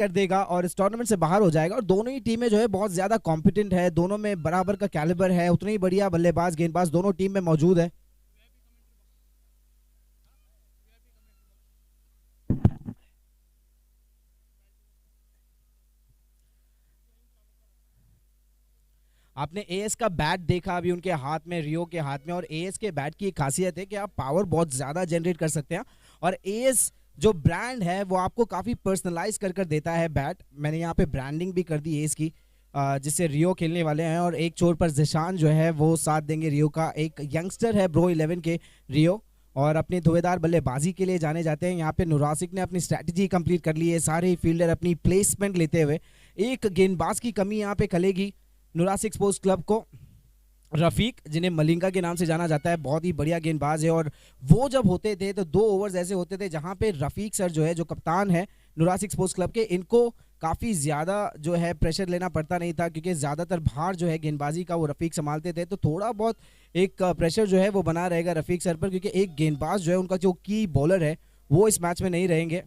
कर देगा और इस टूर्नामेंट से बाहर हो जाएगा। और दोनों ही टीमें जो है बहुत ज्यादा कॉम्पिटेंट है, दोनों में बराबर का कैलिबर है, उतने ही बढ़िया बल्लेबाज गेंदबाज दोनों टीम में मौजूद है। आपने एएस का बैट देखा अभी उनके हाथ में, रियो के हाथ में, और एएस के बैट की एक खासियत है कि आप पावर बहुत ज्यादा जनरेट कर सकते हैं और एएस जो ब्रांड है वो आपको काफी पर्सनलाइज कर कर देता है बैट। मैंने यहाँ पे ब्रांडिंग भी कर दी एएस की, जिससे रियो खेलने वाले हैं। और एक छोर पर जिशान जो है वो साथ देंगे रियो का, एक यंगस्टर है ब्रो 11 के रियो, और अपनी धुएंधार बल्लेबाजी के लिए जाने जाते हैं। यहाँ पे नुरासिक ने अपनी स्ट्रैटेजी कंप्लीट कर ली है, सारे फील्डर अपनी प्लेसमेंट लेते हुए। एक गेंदबाज की कमी यहाँ पे खलेगी नुरासिक स्पोर्ट्स क्लब को, रफीक, जिन्हें मलिंगा के नाम से जाना जाता है, बहुत ही बढ़िया गेंदबाज है। और वो जब होते थे तो 2 ओवर्स ऐसे होते थे जहां पे रफीक सर जो है, जो कप्तान है नुरासिक स्पोर्ट्स क्लब के, इनको काफ़ी ज़्यादा जो है प्रेशर लेना पड़ता नहीं था, क्योंकि ज़्यादातर भार जो है गेंदबाजी का वो रफीक संभालते थे। तो थोड़ा बहुत एक प्रेशर जो है वो बना रहेगा रफीक सर पर, क्योंकि एक गेंदबाज जो है उनका जो की बॉलर है वो इस मैच में नहीं रहेंगे।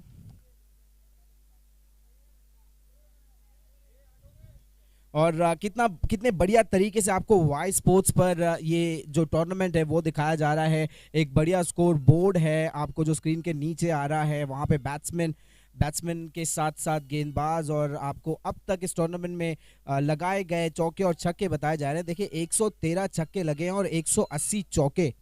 और कितने बढ़िया तरीके से आपको वाई स्पोर्ट्स पर ये जो टूर्नामेंट है वो दिखाया जा रहा है। एक बढ़िया स्कोर बोर्ड है आपको जो स्क्रीन के नीचे आ रहा है, वहाँ पे बैट्समैन के साथ साथ गेंदबाज, और आपको अब तक इस टूर्नामेंट में लगाए गए चौके और छक्के बताए जा रहे हैं। देखिए 113 छक्के लगे हैं और 180 चौके,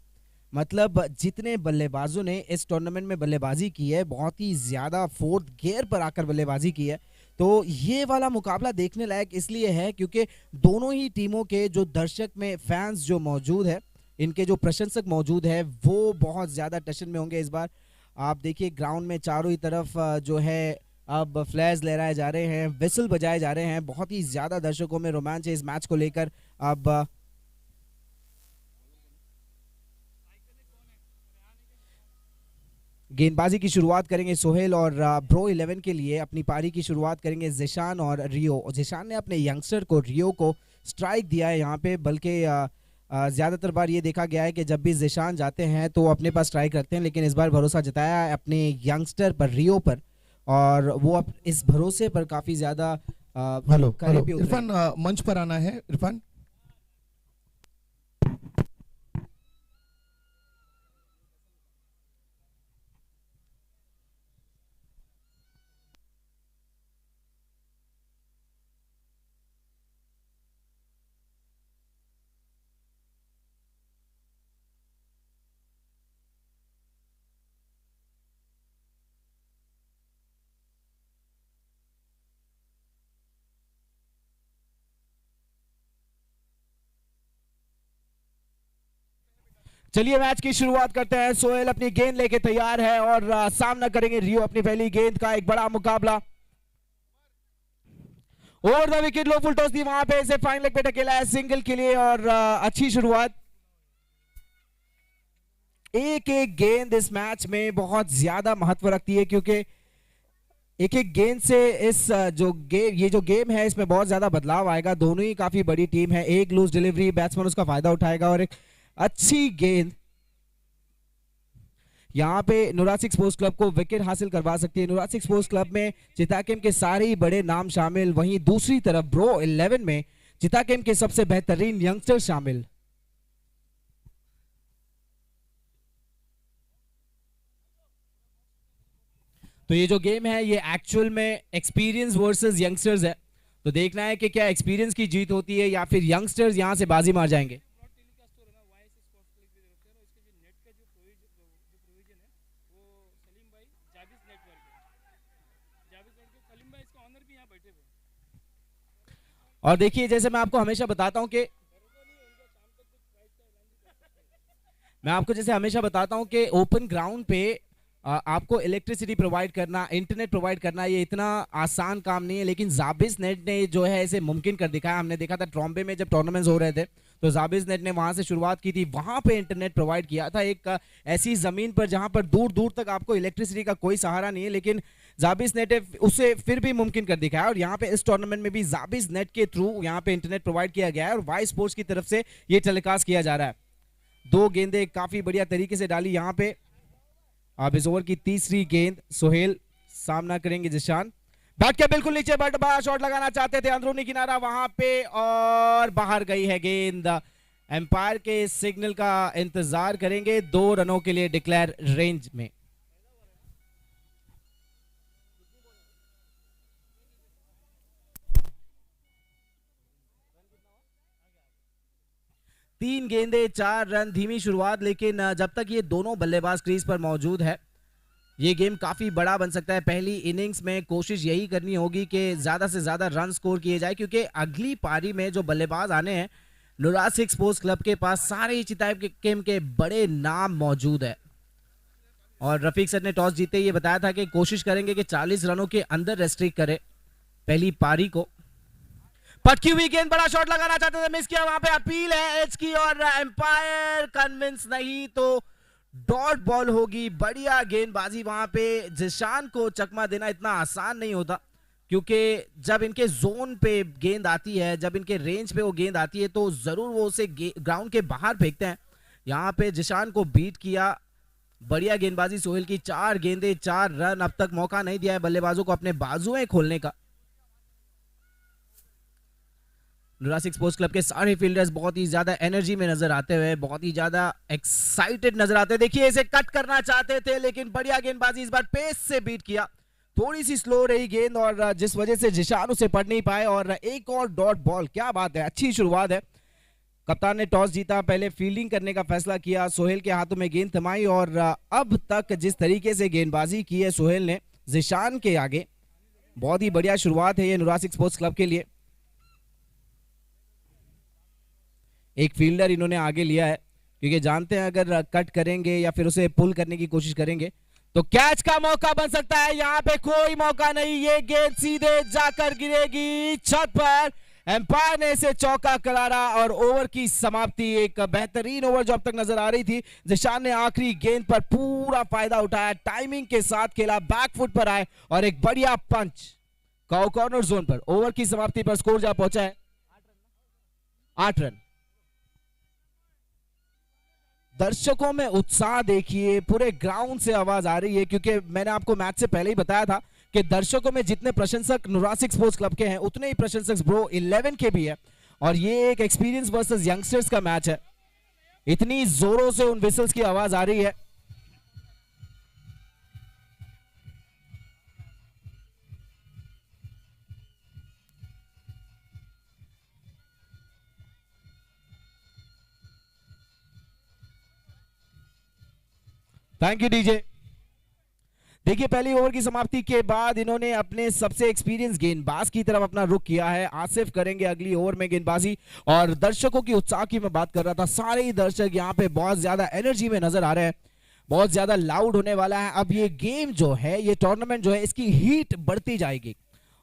मतलब जितने बल्लेबाजों ने इस टूर्नामेंट में बल्लेबाजी की है, बहुत ही ज़्यादा फोर्थ गियर पर आकर बल्लेबाजी की है। तो ये वाला मुकाबला देखने लायक इसलिए है क्योंकि दोनों ही टीमों के जो दर्शक में फैंस जो मौजूद है, इनके जो प्रशंसक मौजूद है, वो बहुत ज़्यादा टशन में होंगे इस बार। आप देखिए ग्राउंड में चारों ही तरफ जो है अब फ्लैग्स लहराए जा रहे हैं, विसल बजाए जा रहे हैं, बहुत ही ज़्यादा दर्शकों में रोमांच है इस मैच को लेकर। अब गेंदबाजी की शुरुआत करेंगे सोहेल, और ब्रो 11 के लिए अपनी पारी की शुरुआत करेंगे जिशान और रियो। जिशान ने अपने यंगस्टर को, रियो को स्ट्राइक दिया है यहाँ पे, बल्कि ज़्यादातर बार ये देखा गया है कि जब भी जिशान जाते हैं तो अपने पास स्ट्राइक रखते हैं, लेकिन इस बार भरोसा जताया है अपने यंगस्टर पर, रियो पर, और वो इस भरोसे पर काफ़ी ज़्यादा हेलो इरफान, मंच पर आना है इरफान। चलिए मैच की शुरुआत करते हैं। सोहेल अपनी गेंद लेके तैयार है और सामना करेंगे रियो अपनी पहली गेंद का। एक बड़ा मुकाबला, over the wicket, low full toss दी, वहां पे इसे फाइन लेग पे ढकेला है सिंगल के लिए, और अच्छी शुरुआत। एक एक गेंद इस मैच में बहुत ज्यादा महत्व रखती है, क्योंकि एक एक गेंद से इस ये जो गेम है इसमें बहुत ज्यादा बदलाव आएगा। दोनों ही काफी बड़ी टीम है, एक लूज डिलीवरी बैट्समैन उसका फायदा उठाएगा, और एक अच्छी गेंद यहाँ पे नुरासिक स्पोर्ट्स क्लब को विकेट हासिल करवा सकती है। नुरासिक स्पोर्ट्स क्लब में चिताकेम के सारे ही बड़े नाम शामिल, वहीं दूसरी तरफ ब्रो 11 में चिताकेम के सबसे बेहतरीन यंगस्टर शामिल। तो ये जो गेम है ये एक्चुअल में एक्सपीरियंस वर्सेस यंगस्टर्स है, तो देखना है कि क्या एक्सपीरियंस की जीत होती है या फिर यंगस्टर्स यहां से बाजी मार जाएंगे। और देखिए जैसे मैं आपको हमेशा बताता हूं कि ओपन ग्राउंड पे आपको इलेक्ट्रिसिटी प्रोवाइड करना, इंटरनेट प्रोवाइड करना, ये इतना आसान काम नहीं है, लेकिन जाबिस नेट ने जो है इसे मुमकिन कर दिखाया। हमने देखा था ट्रॉम्बे में जब टूर्नामेंट्स हो रहे थे तो जाबिस नेट ने वहां से शुरुआत की थी, वहां पे इंटरनेट प्रोवाइड किया था एक ऐसी जमीन पर जहां पर दूर दूर तक आपको इलेक्ट्रिसिटी का कोई सहारा नहीं है, लेकिन जाबिस नेट उसे फिर भी मुमकिन कर दिखाया। और यहाँ पे इस टूर्नामेंट में भी जाबिस नेट के थ्रू यहाँ पे इंटरनेट प्रोवाइड किया गया है और वाई स्पोर्ट्स की तरफ से ये टेलीकास्ट किया जा रहा है। 2 गेंदें काफी बढ़िया तरीके से डाली यहाँ पे। अब इस ओवर की तीसरी गेंद सोहेल, सामना करेंगे जिशान। बैट के बिल्कुल नीचे बड़ा शॉट लगाना चाहते थे, अंदरूनी किनारा वहां पे, और बाहर गई है गेंद। एम्पायर के सिग्नल का इंतजार करेंगे, 2 रनों के लिए डिक्लेयर रेंज में। तीन गेंदे 4 रन, धीमी शुरुआत, लेकिन जब तक ये दोनों बल्लेबाज क्रीज पर मौजूद है ये गेम काफी बड़ा बन सकता है। पहली इनिंग्स में कोशिश यही करनी होगी कि ज्यादा से ज्यादा रन स्कोर किए जाए, क्योंकि अगली पारी में जो बल्लेबाज आने हैं नुरासिक स्पोर्ट्स क्लब के पास सारे ही चिताइम के बड़े नाम मौजूद है। और रफीक सर ने टॉस जीते ये बताया था कि कोशिश करेंगे कि 40 रनों के अंदर रेस्ट्रिक्ट करे पहली पारी को। पटकी हुई गेंद, बड़ा शॉट लगाना चाहते थे, मिस किया। वहां पे अपील है एज की और एम्पायर कन्विंस नहीं, तो डॉट बॉल होगी। बढ़िया गेंदबाजी वहां पे। जिशान को चकमा देना इतना आसान नहीं होता, क्योंकि जब इनके जोन पे गेंद आती है, जब इनके रेंज पे वो गेंद आती है तो जरूर वो उसे ग्राउंड के बाहर फेंकते हैं। यहाँ पे जिशान को बीट किया, बढ़िया गेंदबाजी सोहेल की। 4 गेंदे 4 रन, अब तक मौका नहीं दिया है बल्लेबाजों को अपने बाजुएं खोलने का। नुरासिक स्पोर्ट्स क्लब के सारे फील्डर्स बहुत ही ज्यादा एनर्जी में नजर आते हुए, बहुत ही ज्यादा एक्साइटेड नजर आते हैं। देखिए इसे कट करना चाहते थे, लेकिन बढ़िया गेंदबाजी, इस बार पेस से बीट किया। थोड़ी सी स्लो रही गेंद और जिस वजह से जिशान उसे पढ़ नहीं पाए, और एक और डॉट बॉल। क्या बात है, अच्छी शुरुआत है। कप्तान ने टॉस जीता, पहले फील्डिंग करने का फैसला किया, सोहेल के हाथों में गेंद थमाई, और अब तक जिस तरीके से गेंदबाजी की है सोहेल ने जिशान के आगे, बहुत ही बढ़िया शुरुआत है ये नुरासिक स्पोर्ट्स क्लब के लिए। एक फील्डर इन्होंने आगे लिया है, क्योंकि जानते हैं अगर कट करेंगे या फिर उसे पुल करने की कोशिश करेंगे तो कैच का मौका बन सकता है। यहां पे कोई मौका नहीं, ये गेंद सीधे जाकर गिरेगी छत पर। एम्पायर ने इसे चौका करारा और ओवर की समाप्ति। एक बेहतरीन ओवर जो अब तक नजर आ रही थी। जिशान ने आखिरी गेंद पर पूरा फायदा उठाया, टाइमिंग के साथ खेला, बैकफुट पर आए और एक बढ़िया पंच कॉर्नर जोन पर। ओवर की समाप्ति पर स्कोर जा पहुंचा है 8 रन। दर्शकों में उत्साह देखिए, पूरे ग्राउंड से आवाज आ रही है, क्योंकि मैंने आपको मैच से पहले ही बताया था कि दर्शकों में जितने प्रशंसक नुरासिक स्पोर्ट्स क्लब के हैं उतने ही प्रशंसक ब्रो 11 के भी है। और ये एक एक्सपीरियंस वर्सेस यंगस्टर्स का मैच है। इतनी जोरों से उन विसल्स की आवाज आ रही है। Thank you DJ. देखिए पहली ओवर की समाप्ति के बाद इन्होंने अपने सबसे एक्सपीरियंस गेंदबाज की तरफ अपना रुख किया है। आसिफ करेंगे अगली ओवर में गेंदबाजी। और दर्शकों की उत्साह की मैं बात कर रहा था, सारे ही दर्शक यहाँ पे बहुत ज्यादा एनर्जी में नजर आ रहे हैं, बहुत ज्यादा लाउड होने वाला है। अब ये गेम जो है, ये टूर्नामेंट जो है, इसकी हीट बढ़ती जाएगी।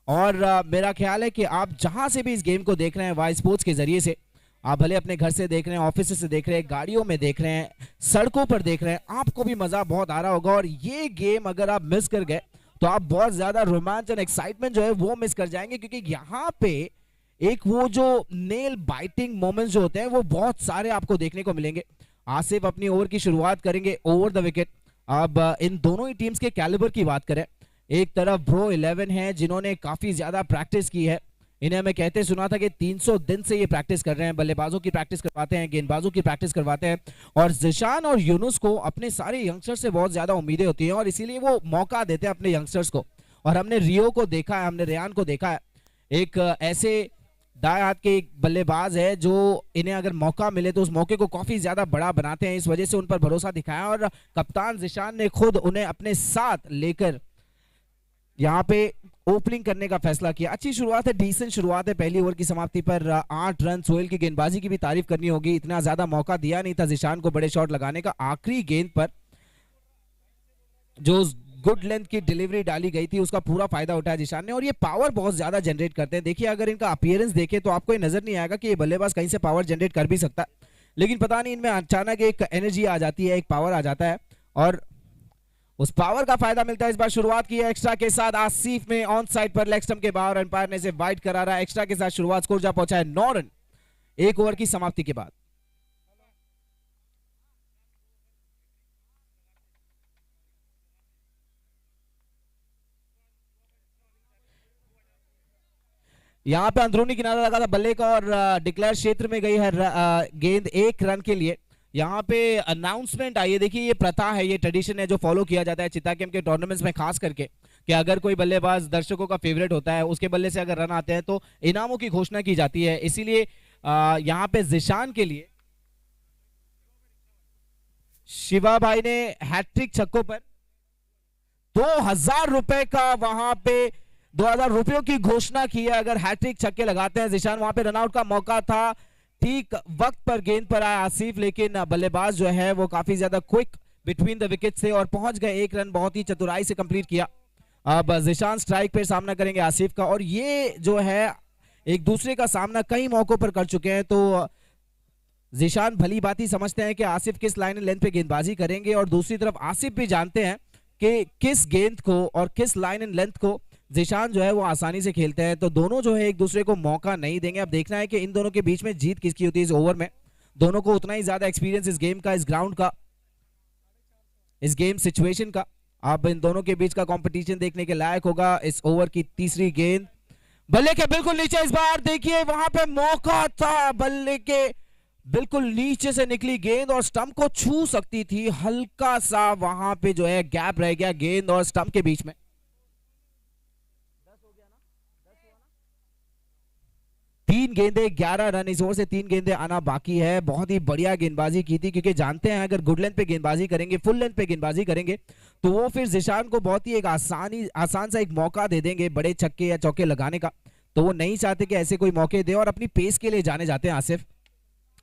और मेरा ख्याल है कि आप जहां से भी इस गेम को देख रहे हैं वाई स्पोर्ट्स के जरिए से, आप भले अपने घर से देख रहे हैं, ऑफिस से देख रहे हैं, गाड़ियों में देख रहे हैं, सड़कों पर देख रहे हैं, आपको भी मजा बहुत आ रहा होगा। और ये गेम अगर आप मिस कर गए तो आप बहुत ज्यादा रोमांच और एक्साइटमेंट जो है वो मिस कर जाएंगे, क्योंकि यहाँ पे एक वो जो नेल बाइटिंग मोमेंट्स जो होते हैं वो बहुत सारे आपको देखने को मिलेंगे। आसिफ अपनी ओवर की शुरुआत करेंगे ओवर द विकेट। अब इन दोनों ही टीम्स के कैलिबर की बात करें, एक तरफ ब्रो 11 है जिन्होंने काफी ज्यादा प्रैक्टिस की है। इन्हें हमें कहते सुना था कि 300 दिन से ये प्रैक्टिस कर रहे हैं, बल्लेबाजों की प्रैक्टिस करवाते हैं, गेंदबाजों की प्रैक्टिस करवाते हैं। और जिशान और यूनुस को अपने सारे यंगस्टर्स से बहुत ज्यादा उम्मीदें होती हैं और इसीलिए वो मौका देते हैं अपने यंगस्टर्स को। और हमने रियो को देखा है, हमने रेयान को देखा है, एक ऐसे दाएं हाथ के एक बल्लेबाज है जो इन्हें अगर मौका मिले तो उस मौके को काफी ज्यादा बड़ा बनाते हैं। इस वजह से उन पर भरोसा दिखाया और कप्तान जिशान ने खुद उन्हें अपने साथ लेकर यहाँ पे ओपनिंग करने का फैसला किया। अच्छी शुरुआत है, डिसेंट शुरुआत है पहली ओवर की समाप्ति पर 8 रन। सोहेल की गेंदबाजी की भी तारीफ करनी होगी, इतना ज्यादा मौका दिया नहीं था जिशान को बड़े शॉट लगाने का। आखिरी गेंद पर जो गुड लेंथ की डिलीवरी डाली गई थी उसका पूरा फायदा उठाया जिशान ने। और ये पावर बहुत ज्यादा जनरेट करते हैं। देखिए अगर इनका अपीयरेंस देखे तो आपको ये नजर नहीं आएगा कि ये बल्लेबाज कहीं से पावर जनरेट कर भी सकता है, लेकिन पता नहीं इनमें अचानक एक एनर्जी आ जाती है, एक पावर आ जाता है और उस पावर का फायदा मिलता है। इस बार शुरुआत की है एक्स्ट्रा के साथ आसिफ में ऑन साइड पर लेग स्टंप के बाहर, एम्पायर ने इसे वाइड करा रहा है। एक्स्ट्रा के साथ शुरुआत, स्कोर जा पहुंचा है 9 रन एक ओवर की समाप्ति के बाद। यहाँ पे अंदरूनी किनारा लगा था बल्ले का और डिक्लेयर क्षेत्र में गई है गेंद 1 रन के लिए। यहाँ पे अनाउंसमेंट आई है, देखिए ये प्रथा है, ये ट्रेडिशन है जो फॉलो किया जाता है चिता गेम के टूर्नामेंट्स में खास करके, कि अगर कोई बल्लेबाज दर्शकों का फेवरेट होता है, उसके बल्ले से अगर रन आते हैं तो इनामों की घोषणा की जाती है। इसीलिए यहाँ पे जिशान के लिए शिवा भाई ने हैट्रिक छक्कों पर 2000 रुपए का वहां पे 2000 रुपयों की घोषणा की है अगर हैट्रिक छक्के लगाते हैं जिशान। वहां पे रनआउट का मौका था, ठीक वक्त पर गेंद पर आया आसिफ, लेकिन बल्लेबाज जो है वो काफी ज्यादा क्विक बिटवीन द विकेट से और पहुंच गए। 1 रन बहुत ही चतुराई से कंप्लीट किया। अब जिशान स्ट्राइक पे सामना करेंगे आसिफ का, और ये जो है एक दूसरे का सामना कई मौकों पर कर चुके हैं, तो जिशान भली बात ही समझते हैं कि आसिफ किस लाइन एंड लेंथ पे गेंदबाजी करेंगे, और दूसरी तरफ आसिफ भी जानते हैं कि किस गेंद को और किस लाइन एंड लेंथ को जिशान जो है वो आसानी से खेलते हैं। तो दोनों जो है एक दूसरे को मौका नहीं देंगे। अब देखना है कि इन दोनों के बीच में जीत किसकी होती है इस ओवर में। दोनों को उतना ही ज्यादा एक्सपीरियंस इस गेम का, इस ग्राउंड का, इस गेम सिचुएशन का। अब इन दोनों के बीच का कंपटीशन देखने के लायक होगा। इस ओवर की तीसरी गेंद बल्ले के बिल्कुल नीचे, इस बार देखिए वहां पे मौका था, बल्ले के बिल्कुल नीचे से निकली गेंद और स्टंप को छू सकती थी, हल्का सा वहां पे जो है गैप रह गया गेंद और स्टंप के बीच में। 3 गेंदे 11 रन, इस ओवर से 3 गेंदे आना बाकी है। बहुत ही बढ़िया गेंदबाजी की थी, क्योंकि जानते हैं अगर गुड लेंथ पे गेंदबाजी करेंगे, फुल लेंथ पे गेंदबाजी करेंगे, तो वो फिर जिशान को बहुत ही एक आसान सा एक मौका दे देंगे बड़े छक्के या चौके लगाने का। तो वो नहीं चाहते कि ऐसे कोई मौके दे और अपनी पेस के लिए जाने जाते हैं आसिफ।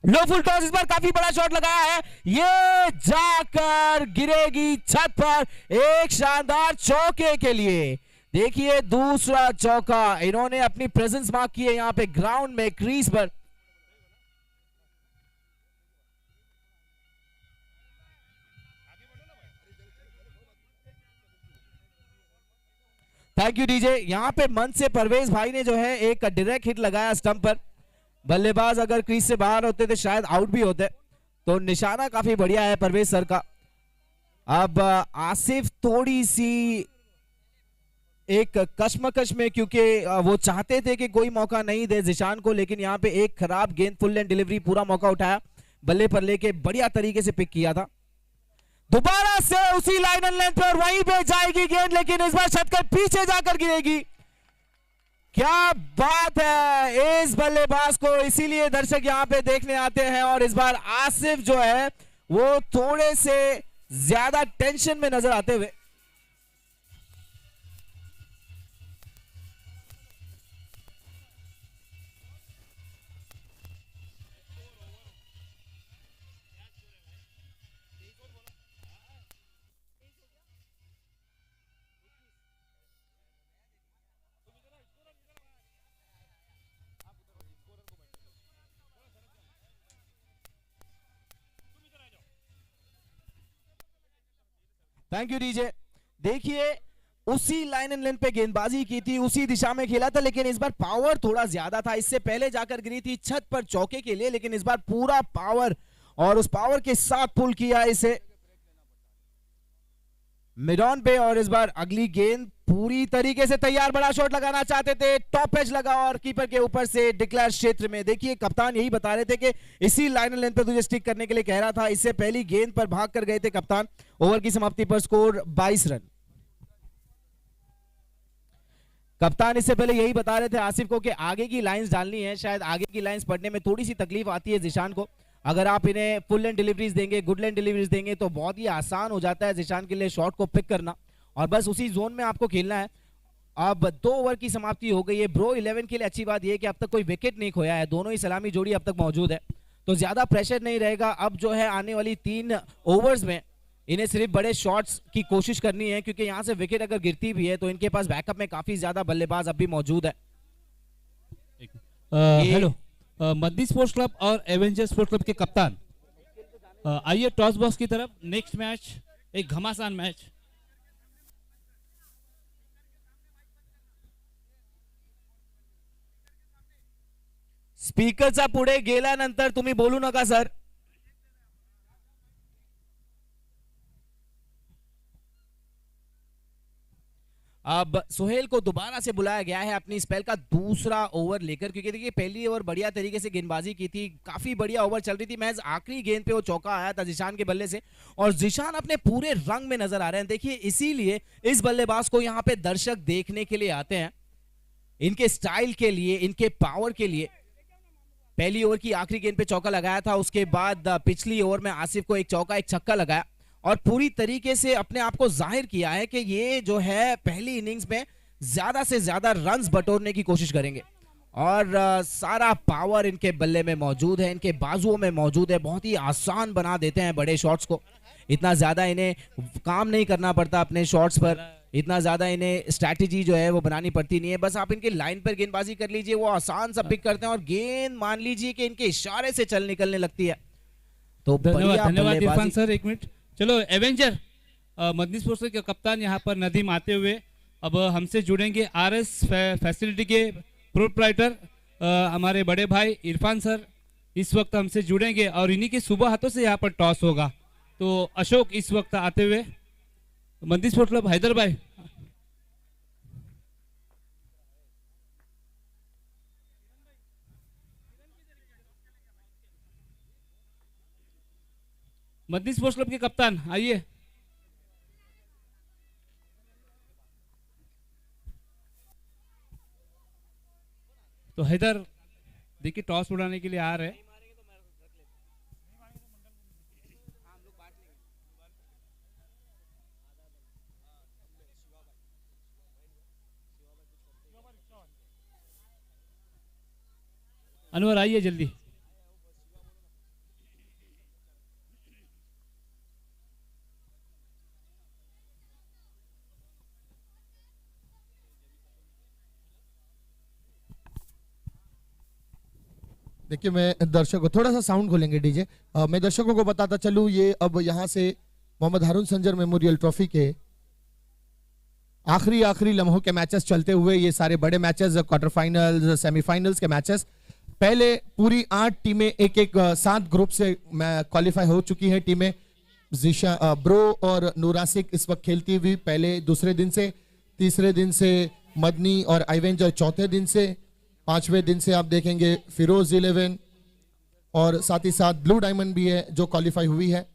लो फुल टॉस, इस बार काफी बड़ा शॉट लगाया है, ये जाकर गिरेगी छत पर, एक शानदार चौके के लिए। देखिए दूसरा चौका, इन्होंने अपनी प्रेजेंस मार्क की है यहां पे ग्राउंड में, क्रीज पर। Thank you DJ. यहां पे मंच से परवेज भाई ने जो है एक डायरेक्ट हिट लगाया स्टंप पर। बल्लेबाज अगर क्रीज से बाहर होते तो शायद आउट भी होते, तो निशाना काफी बढ़िया है परवेज सर का। अब आसिफ थोड़ी सी एक कश्मकश में, क्योंकि वो चाहते थे कि कोई मौका नहीं दे जिशान को, लेकिन यहाँ पे एक खराब गेंद, फुल लेंथ डिलीवरी, पूरा मौका उठाया, बल्ले पर लेके बढ़िया तरीके से पिक किया था। दोबारा से उसी लाइन एंड लेंथ पर वहीं पे जाएगी गेंद, लेकिन इस बार छत के पीछे जाकर गिरेगी। क्या बात है इस बल्लेबाज को, इसीलिए दर्शक यहां पे देखने आते हैं। और इस बार आसिफ जो है वो थोड़े से ज्यादा टेंशन में नजर आते हुए। Thank you DJ. देखिए उसी लाइन एंड लेंथ पे गेंदबाजी की थी, उसी दिशा में खेला था, लेकिन इस बार पावर थोड़ा ज्यादा था। इससे पहले जाकर गिरी थी छत पर चौके के लिए, लेकिन इस बार पूरा पावर और उस पावर के साथ पुल किया इसे मिड ऑन पे। और इस बार अगली गेंद पूरी तरीके से तैयार, बड़ा शॉट लगाना चाहते थे, टॉप एज लगा और कीपर के ऊपर से डिक्लेयर क्षेत्र में। देखिए कप्तान यही बता रहे थे कि इसी लाइन एंड लेंथ पे तुझे स्टिक करने के लिए कह रहा था। इससे पहली गेंद पर भाग कर गए थे कप्तान। ओवर की समाप्ति पर स्कोर 22 रन। कप्तान इससे पहले यही बता रहे थे आसिफ को कि आगे की लाइंस डालनी है, शायद आगे की लाइंस पढ़ने में थोड़ी सी तकलीफ आती है जिशान को। अगर आप इन्हें फुल लेंथ डिलीवरीज देंगे, गुड लेंथ डिलीवरीज देंगे, तो बहुत ही आसान हो जाता है जिशान के लिए शॉट को पिक करना, और बस उसी जोन में आपको खेलना है। अब 2 ओवर की समाप्ति हो गई है। ब्रो 11 के लिए अच्छी बात यह है कि अब तक कोई विकेट नहीं खोया है, दोनों ही सलामी जोड़ी अब तक मौजूद है, तो ज्यादा प्रेशर नहीं रहेगा। अब जो है आने वाली 3 ओवर्स में इन्हें सिर्फ बड़े शॉट्स की कोशिश करनी है, क्योंकि यहां से विकेट अगर गिरती भी है तो इनके पास बैकअप में काफी ज्यादा बल्लेबाज अब भी मौजूद है। हेलो मद्दी स्पोर्ट्स क्लब और एवेंजर स्पोर्ट्स क्लब के कप्तान, आइए टॉस बॉक्स की तरफ। नेक्स्ट मैच एक घमासान मैच। स्पीकरचा पुढे गेल्यानंतर तुम्ही बोलू नका सर। अब सोहेल को दोबारा से बुलाया गया है अपनी स्पेल का दूसरा ओवर लेकर, क्योंकि देखिए पहली ओवर बढ़िया तरीके से गेंदबाजी की थी, काफी बढ़िया ओवर चल रही थी, महज आखिरी गेंद पे वो चौका आया था जिशान के बल्ले से और जिशान अपने पूरे रंग में नजर आ रहे हैं। देखिए इसीलिए इस बल्लेबाज को यहाँ पे दर्शक देखने के लिए आते हैं, इनके स्टाइल के लिए, इनके पावर के लिए। पहली ओवर की आखिरी गेंद पे चौका लगाया था, उसके बाद पिछली ओवर में आसिफ को एक चौका एक छक्का लगाया और पूरी तरीके से अपने आप को जाहिर किया है कि ये जो है पहली इनिंग्स में ज्यादा से ज्यादा रन्स बटोरने की कोशिश करेंगे और सारा पावर इनके बल्ले में मौजूद है, इनके बाजुओं में मौजूद है। बहुत ही आसान बना देते हैं बड़े शॉट्स को, इतना ज्यादा इन्हें काम नहीं करना पड़ता अपने शॉट्स पर, इतना ज्यादा इन्हें स्ट्रैटेजी जो है वो बनानी पड़ती नहीं है। बस आप इनके लाइन पर गेंदबाजी कर लीजिए, वो आसान सा पिक करते हैं और गेंद मान लीजिए कि इनके इशारे से चल निकलने लगती है। तो धन्यवाद इरफान सर। एक मिनट, चलो एवेंजर मदनी स्पोर्ट्स के कप्तान यहाँ पर नदीम आते हुए अब हमसे जुड़ेंगे आरएस फैसिलिटी के प्रोप्राइटर हमारे बड़े भाई इरफान सर इस वक्त हमसे जुड़ेंगे और इन्हीं के सुबह हाथों से यहाँ पर टॉस होगा। तो अशोक इस वक्त आते हुए Madani sports club Hyderabad. Madani sports club के कप्तान आइए। तो हैदर देखिए टॉस उड़ाने के लिए आ रहे हैं। अनवर आइए जल्दी। देखिए मैं दर्शकों को थोड़ा सा साउंड खोलेंगे डीजे। मैं दर्शकों को बताता चलूं, ये अब यहाँ से मोहम्मद हारून संजर मेमोरियल ट्रॉफी के आखिरी लम्हों के मैचेस चलते हुए, ये सारे बड़े मैचेस, क्वार्टर फाइनल्स, सेमीफाइनल्स के मैचेस, पहले पूरी 8 टीमें एक 7 ग्रुप से क्वालिफाई हो चुकी हैं टीमें। ब्रो और नूरासिक इस वक्त खेलती हुई पहले दूसरे दिन से, तीसरे दिन से मदनी और आइवेंजर चौथे दिन से, 5वें दिन से आप देखेंगे फिरोज 11 और साथ ही साथ ब्लू डायमंड भी है जो क्वालिफाई हुई है।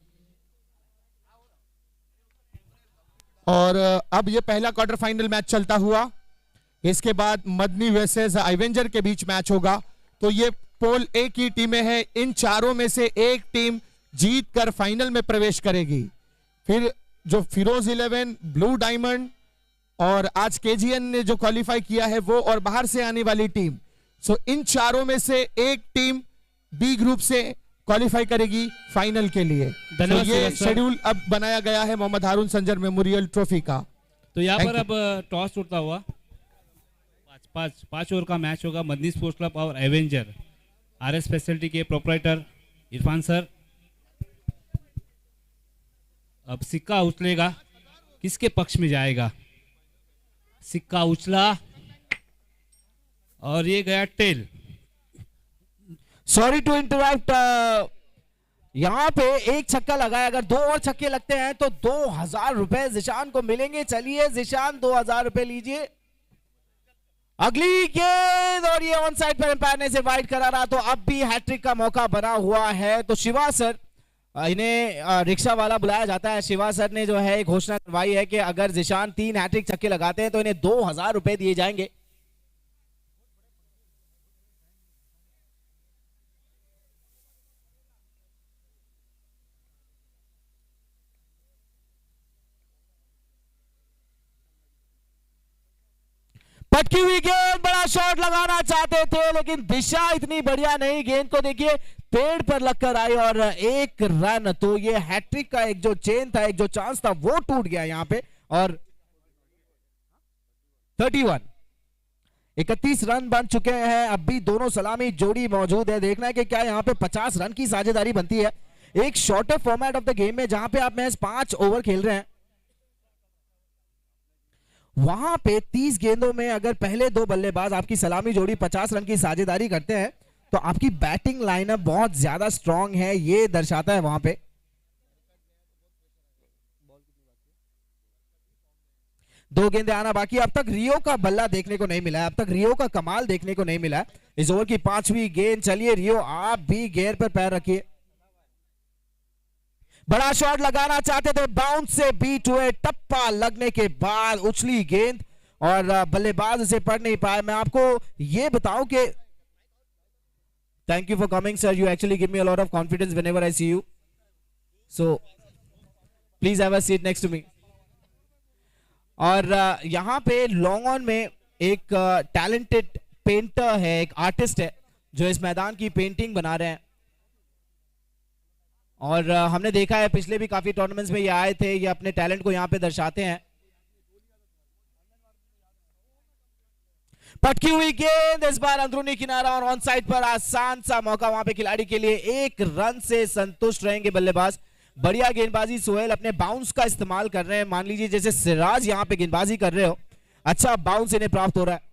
और अब ये पहला क्वार्टर फाइनल मैच चलता हुआ, इसके बाद मदनी वर्सेस आइवेंजर के बीच मैच होगा। तो ये पोल ए की टीमें हैं, इन चारों में से एक टीम जीत कर फाइनल में प्रवेश करेगी। फिर जो फिरोज 11, ब्लू डायमंड और आज केजीएन ने जो क्वालिफाई किया है वो, और बाहर से आने वाली टीम, सो इन चारों में से एक टीम बी ग्रुप से क्वालिफाई करेगी फाइनल के लिए। तो ये शेड्यूल अब बनाया गया है मोहम्मद हारून संजर मेमोरियल ट्रॉफी का। तो यहाँ पर अब टॉस उठता हुआ 5 ओवर का मैच होगा। मदनी स्पोर्ट्स क्लब और एवेंजर, आरएस फैसिलिटी के प्रोप्राइटर इरफान सर। अब सिक्का उछलेगा, किसके पक्ष में जाएगा? सिक्का उछला और ये गया टेल। सॉरी टू इंटरप्ट, यहाँ पे एक छक्का लगाया, अगर 2 और छक्के लगते हैं तो 2000 रुपए जिशान को मिलेंगे। चलिए जिशान 2000 रुपए लीजिए। अगली गेंद और ये ऑन साइड पर एम्पायर ने इसे वाइड करा रहा, तो अब भी हैट्रिक का मौका बना हुआ है। तो शिवा सर, इन्हें रिक्शा वाला बुलाया जाता है, शिवा सर ने जो है घोषणा करवाई है कि अगर जिशान 3 हैट्रिक छक्के लगाते हैं तो इन्हें 2000 रुपए दिए जाएंगे। पटकी हुई गेंद, बड़ा शॉट लगाना चाहते थे लेकिन दिशा इतनी बढ़िया नहीं, गेंद को देखिए पेड़ पर लगकर आई और 1 रन। तो ये हैट्रिक का एक जो चेन था, एक जो चांस था वो टूट गया यहाँ पे। और 31 रन बन चुके हैं। अब भी दोनों सलामी जोड़ी मौजूद है, देखना है कि क्या यहाँ पे 50 रन की साझेदारी बनती है एक shorter format of the game में, जहां पे आप महज 5 ओवर खेल रहे हैं। वहां पे 30 गेंदों में अगर पहले 2 बल्लेबाज आपकी सलामी जोड़ी 50 रन की साझेदारी करते हैं तो आपकी बैटिंग लाइनअप बहुत ज्यादा स्ट्रांग है, ये दर्शाता है वहां पे। 2 गेंदें आना बाकी। अब तक रियो का बल्ला देखने को नहीं मिला है, अब तक रियो का कमाल देखने को नहीं मिला है। इस ओवर की 5वीं गेंद। चलिए रियो, आप भी गेयर पर पैर रखिए। बड़ा शॉट लगाना चाहते थे, बाउंस से बीट हुए, टप्पा लगने के बाद उछली गेंद और बल्लेबाज इसे पढ़ नहीं पाए। मैं आपको ये बताऊं कि thank you for coming sir, you actually give me a lot of confidence whenever I see you, so please have a seat next to me. और यहां पे लॉन्ग ऑन में एक टैलेंटेड पेंटर है, एक आर्टिस्ट है जो इस मैदान की पेंटिंग बना रहे हैं। और हमने देखा है पिछले भी काफी टूर्नामेंट्स में ये आए थे, ये अपने टैलेंट को यहां पे दर्शाते हैं। पटकी हुई गेंद इस बार अंदरूनी किनारा और ऑन साइड पर आसान सा मौका वहां पे खिलाड़ी के लिए। 1 रन से संतुष्ट रहेंगे बल्लेबाज। बढ़िया गेंदबाजी सोहेल, अपने बाउंस का इस्तेमाल कर रहे हैं। मान लीजिए जैसे सिराज यहां पे गेंदबाजी कर रहे हो, अच्छा बाउंस इन्हें प्राप्त हो रहा है।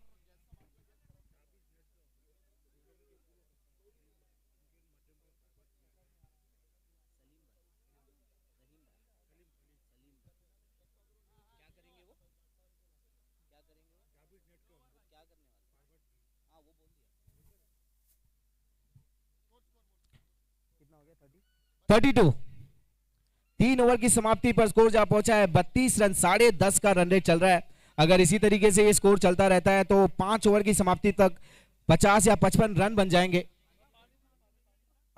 कितना हो गया? 32। 3 ओवर की समाप्ति पर स्कोर जा पहुंचा है 32 रन, 10.5 का रन रेट चल रहा है। अगर इसी तरीके से ये स्कोर चलता रहता है तो 5 ओवर की समाप्ति तक 50 या 55 रन बन जाएंगे।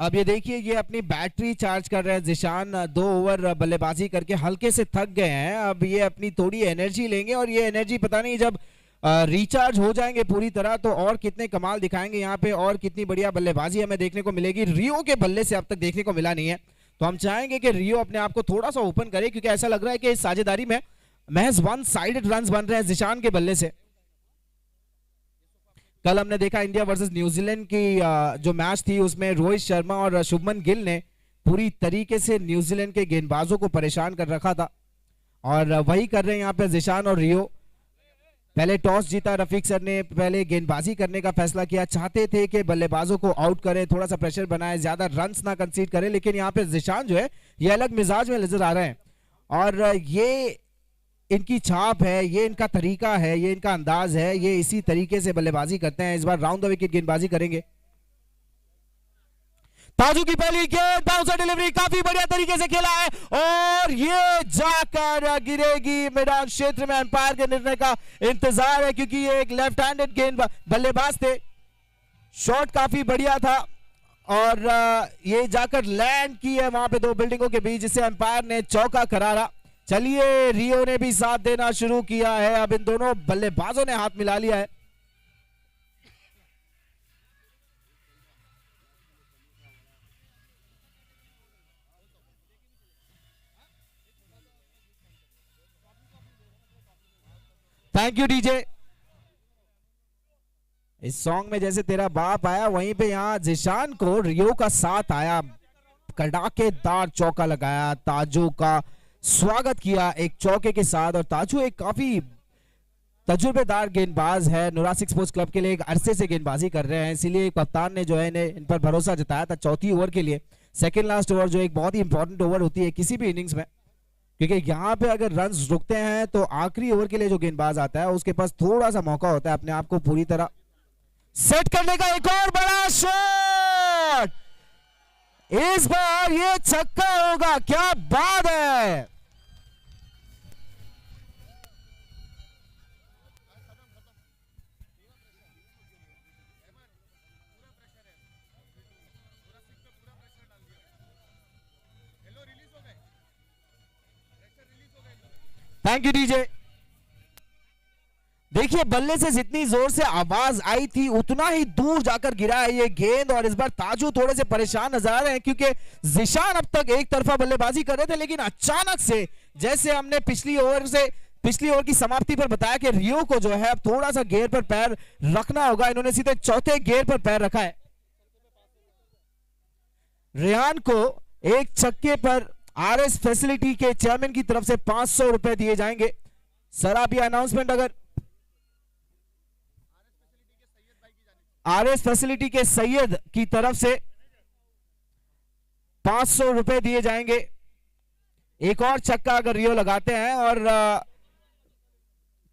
अब ये देखिए, ये अपनी बैटरी चार्ज कर रहे हैं जिशान। 2 ओवर बल्लेबाजी करके हल्के से थक गए हैं। अब ये अपनी थोड़ी एनर्जी लेंगे और ये एनर्जी पता नहीं जब रिचार्ज हो जाएंगे पूरी तरह तो और कितने कमाल दिखाएंगे यहाँ पे, और कितनी बढ़िया बल्लेबाजी हमें देखने को मिलेगी। रियो के बल्ले से अब तक देखने को मिला नहीं है, तो हम चाहेंगे कि रियो अपने आप को थोड़ा सा ओपन करे, क्योंकि ऐसा लग रहा है कि इस साझेदारी में महज 1 साइडेड रन्स बन रहे हैं जिशान के बल्ले से। कल हमने देखा इंडिया वर्सेस न्यूजीलैंड की जो मैच थी उसमें रोहित शर्मा और शुभमन गिल ने पूरी तरीके से न्यूजीलैंड के गेंदबाजों को परेशान कर रखा था, और वही कर रहे हैं यहाँ पे जिशान और रियो। पहले टॉस जीता रफीक सर ने, पहले गेंदबाजी करने का फैसला किया। चाहते थे कि बल्लेबाजों को आउट करें, थोड़ा सा प्रेशर बनाए, ज्यादा रन्स ना कंसीड करें, लेकिन यहाँ पे जिशान जो है ये अलग मिजाज में नजर आ रहे हैं। और ये इनकी छाप है, ये इनका तरीका है, ये इनका अंदाज है, ये इसी तरीके से बल्लेबाजी करते हैं। इस बार राउंड द विकेट गेंदबाजी करेंगे। ताजू की पहली गेंद, बाउंसर डिलीवरी काफी बढ़िया तरीके से खेला है और ये जाकर गिरेगी मैदान क्षेत्र में। अंपायर के निर्णय का इंतजार है, क्योंकि ये एक लेफ्ट हैंडेड गेंद बल्लेबाज थे। शॉट काफी बढ़िया था और ये जाकर लैंड की है वहां पे 2 बिल्डिंगों के बीच, जिसे अंपायर ने चौका करारा। चलिए रियो ने भी साथ देना शुरू किया है। अब इन दोनों बल्लेबाजों ने हाथ मिला लिया है। Thank you DJ. इस सॉन्ग में जैसे तेरा बाप आया, वहीं पे यहाँ जिशान को रियो का साथ आया, कड़ाकेदार चौका लगाया, ताजू का स्वागत किया एक चौके के साथ। और ताजू एक काफी तजुर्बेदार गेंदबाज है, नुरासिक स्पोर्ट्स क्लब के लिए एक अरसे से गेंदबाजी कर रहे हैं, इसीलिए कप्तान ने जो है इन्हें इन पर भरोसा जताया था चौथी ओवर के लिए। सेकेंड लास्ट ओवर जो एक बहुत ही इंपॉर्टेंट ओवर होती है किसी भी इनिंग्स में, क्योंकि यहाँ पे अगर रन्स रुकते हैं तो आखिरी ओवर के लिए जो गेंदबाज आता है उसके पास थोड़ा सा मौका होता है अपने आप को पूरी तरह सेट करने का। एक और बड़ा शॉट, इस बार ये छक्का होगा, क्या बात है। Thank you DJ. देखिए बल्ले से जितनी जोर से आवाज आई थी उतना ही दूर जाकर गिरा है ये गेंद, और इस बार ताजू थोड़े से परेशान नजर आ रहे हैं, क्योंकि जिशान अब तक एक तरफा बल्लेबाजी कर रहे थे, लेकिन अचानक से जैसे हमने पिछली ओवर की समाप्ति पर बताया कि रियो को जो है अब थोड़ा सा गेयर पर पैर रखना होगा, इन्होंने सीधे चौथे गेयर पर पैर रखा है। रेहान को एक छक्के पर आरएस फैसिलिटी के चेयरमैन की तरफ से 500 रुपए दिए जाएंगे। सर आप ये अनाउंसमेंट अगर आरएस फैसिलिटी के सैयद की तरफ से 500 रुपए दिए जाएंगे। एक और छक्का अगर रियो लगाते हैं और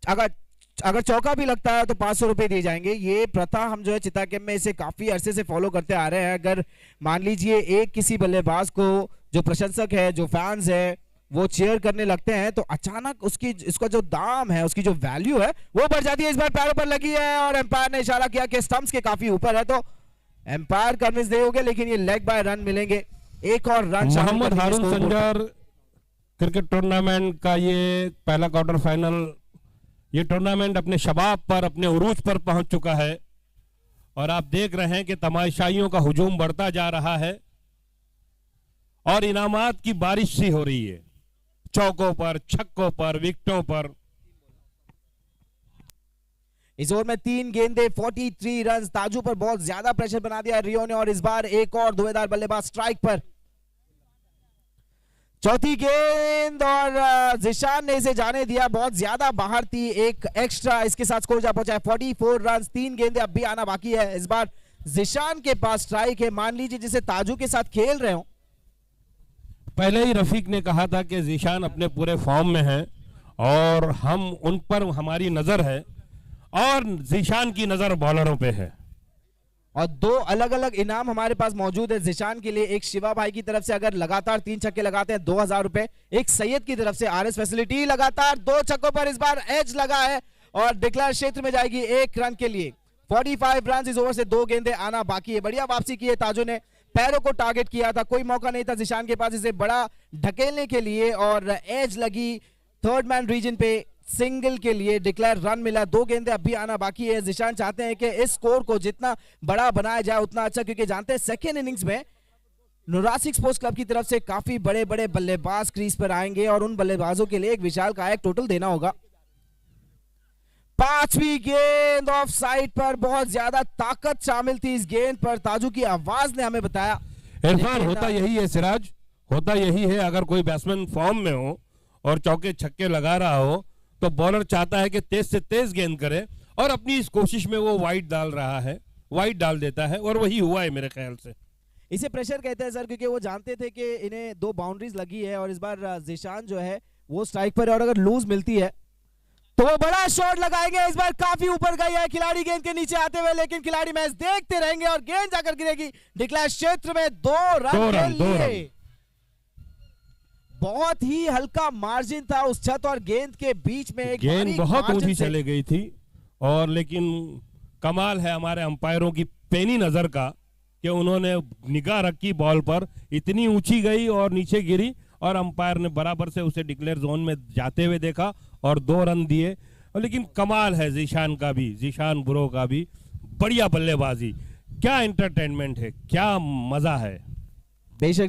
अगर अगर चौका भी लगता है तो 500 रुपए दिए जाएंगे। ये प्रथा हम जो है चिता कैंप में इसे काफी अरसे से फॉलो करते आ रहे हैं। अगर मान लीजिए एक किसी बल्लेबाज को जो प्रशंसक है, जो फैंस है, वो चेयर करने लगते हैं तो अचानक उसकी इसका जो दाम है, उसकी जो वैल्यू है वो बढ़ जाती है। इस बार पैरों पर लगी है और एम्पायर ने इशारा किया कि स्टंप्स के काफी ऊपर है, तो एम्पायर कन्विंस नहीं हो गए, लेकिन ये लेग बाय रन मिलेंगे। एक और रन मोहम्मद हारून संजार क्रिकेट टूर्नामेंट का ये पहला क्वार्टर फाइनल, ये टूर्नामेंट अपने शबाब पर, अपने उरूज पर पहुंच चुका है और आप देख रहे हैं कि तमाशाइयों का हुजूम बढ़ता जा रहा है और इनामात की बारिश सी हो रही है, चौकों पर, छक्कों पर, विकेटों पर। इस ओवर में 3 गेंदे 43 रन। ताजू पर बहुत ज्यादा प्रेशर बना दिया रियो ने और इस बार एक और धुएंधार बल्लेबाज स्ट्राइक पर। चौथी गेंद और जिशान ने इसे जाने दिया, बहुत ज्यादा बाहर थी, एक एक्स्ट्रा इसके साथ स्कोर जा पहुंचा है 44 रन। 3 गेंदे अब भी आना बाकी है। इस बार जिशान के पास स्ट्राइक है। मान लीजिए जिसे ताजू के साथ खेल रहे हो। पहले ही रफीक ने कहा था कि जिशान अपने पूरे फॉर्म में है और हम उन पर हमारी नजर है और जिशान की नजर बॉलरों पे है। और 2 अलग अलग इनाम हमारे पास मौजूद है जिशान के लिए। एक शिवा भाई की तरफ से अगर लगातार 3 छक्के लगाते हैं 2000 रुपए। एक सैयद की तरफ से आरएस फैसिलिटी, लगातार 2 छक्कों पर इस बार एज लगा है और डिक्लेयर क्षेत्र में जाएगी 1 रन के लिए। 45 रन इस ओवर से 2 गेंदे आना बाकी है। बढ़िया वापसी की है ताजू ने, पैरों को टारगेट किया था, कोई मौका नहीं था जिशान के पास इसे बड़ा ढकेलने के लिए और एज लगी। थर्ड मैन रीजन पे सिंगल के लिए डिक्लेयर रन मिला। 2 गेंदे अब भी आना बाकी है। जिशान चाहते हैं कि इस स्कोर को जितना बड़ा बनाया जाए उतना अच्छा, क्योंकि जानते हैं सेकेंड इनिंग्स में नुरासिक स्पोर्ट्स क्लब की तरफ से काफी बड़े बड़े बल्लेबाज क्रीज पर आएंगे और उन बल्लेबाजों के लिए एक विशाल कायक टोटल देना होगा। 5वीं गेंद ऑफ साइड पर, बहुत ज्यादा ताकत शामिल थी इस गेंद पर, ताजू की आवाज ने हमें बताया। इरफान, होता यही है सिराज, होता यही है, अगर कोई बैट्समैन फॉर्म में हो और चौके छक्के लगा रहा हो तो बॉलर चाहता है कि तेज से तेज गेंद करे और अपनी इस कोशिश में वो वाइड डाल रहा है, वाइड डाल देता है और वही हुआ है मेरे ख्याल से। इसे प्रेशर कहते हैं सर, क्योंकि वो जानते थे कि इन्हें 2 बाउंड्रीज लगी है और इस बार जिशान जो है वो स्ट्राइक पर है और अगर लूज मिलती है तो वो बड़ा शॉट लगाएंगे। इस बार काफी ऊपर गई है खिलाड़ी गेंद के नीचे आते हुए, लेकिन खिलाड़ी मैच देखते रहेंगे और गेंद जाकर गिरेगी डिक्लेयर क्षेत्र में। 2 रन के लिए बहुत ही हल्का मार्जिन था उस छत और गेंद के बीच में। एक गेंद बहुत ऊंची चले गई थी और लेकिन कमाल है हमारे अंपायरों की पेनी नजर का कि उन्होंने निगाह रखी बॉल पर, इतनी ऊंची गई और नीचे गिरी और अंपायर ने बराबर से उसे डिक्लेयर जोन में जाते हुए देखा और 2 रन दिए। लेकिन कमाल है जिशान का भी, जिशान बुरो का भी, बढ़िया बल्लेबाजी, क्या एंटरटेनमेंट है, क्या मजा है। बेशक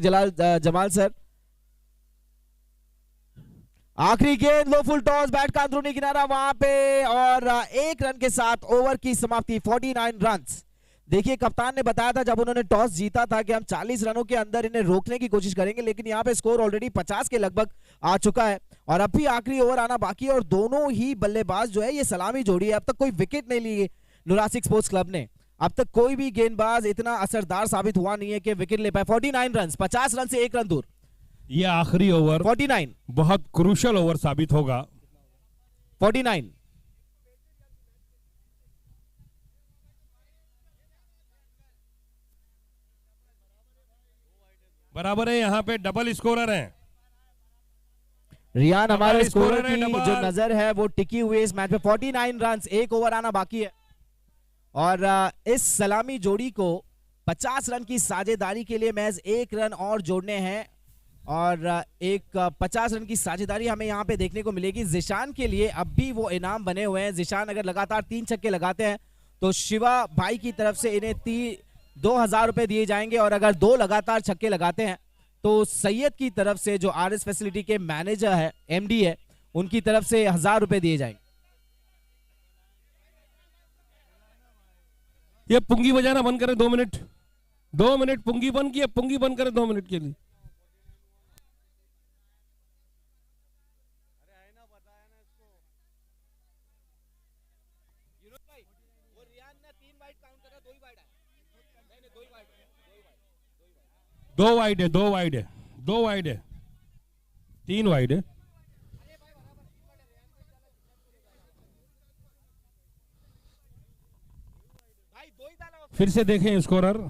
जमाल सर। आखिरी गेंद, लो फुल टॉस, बैट का अंदरूनी किनारा वहां पे और 1 रन के साथ ओवर की समाप्ति, 49 रन्स। देखिए कप्तान ने बताया था जब उन्होंने टॉस जीता था कि हम 40 रनों के अंदर इन्हें रोकने की कोशिश करेंगे, लेकिन यहाँ पे स्कोर ऑलरेडी 50 के लगभग आ चुका है और अब भी आखिरी ओवर आना बाकी है और दोनों ही बल्लेबाज जो है ये सलामी जोड़ी है। अब तक कोई विकेट नहीं ली नुरासिक स्पोर्ट्स क्लब ने, अब तक कोई भी गेंदबाज इतना असरदार साबित हुआ नहीं है कि विकेट ले पाए। 49 रन, 50 रन से 1 रन दूर। ये आखिरी ओवर 49 बहुत क्रूशल ओवर साबित होगा। 49 बराबर है, यहाँ पे डबल स्कोरर हैं। रियान हमारे स्कोरर स्कोरर है, की जो नजर है वो टिकी हुई इस मैच में। 49 रन, 1 ओवर आना बाकी है और इस सलामी जोड़ी को 50 रन की साझेदारी के लिए महज 1 रन और जोड़ने हैं और एक 50 रन की साझेदारी हमें यहाँ पे देखने को मिलेगी। जिशान के लिए अब भी वो इनाम बने हुए हैं। जिशान अगर लगातार 3 छक्के लगाते हैं तो शिवा भाई की तरफ से इन्हें 2000 रुपए दिए जाएंगे और अगर 2 लगातार छक्के लगाते हैं तो सैयद की तरफ से जो आरएस फैसिलिटी के मैनेजर है, एमडी है, उनकी तरफ से 1000 रुपए दिए जाएंगे। ये पुंगी बजाना बंद करें 2 मिनट, 2 मिनट पुंगी बंद किए, पुंगी बंद करें 2 मिनट के लिए। दो वाइड है, 2 वाइड है, 2 वाइड है, 3 वाइड है। फिर से देखें स्कोरर।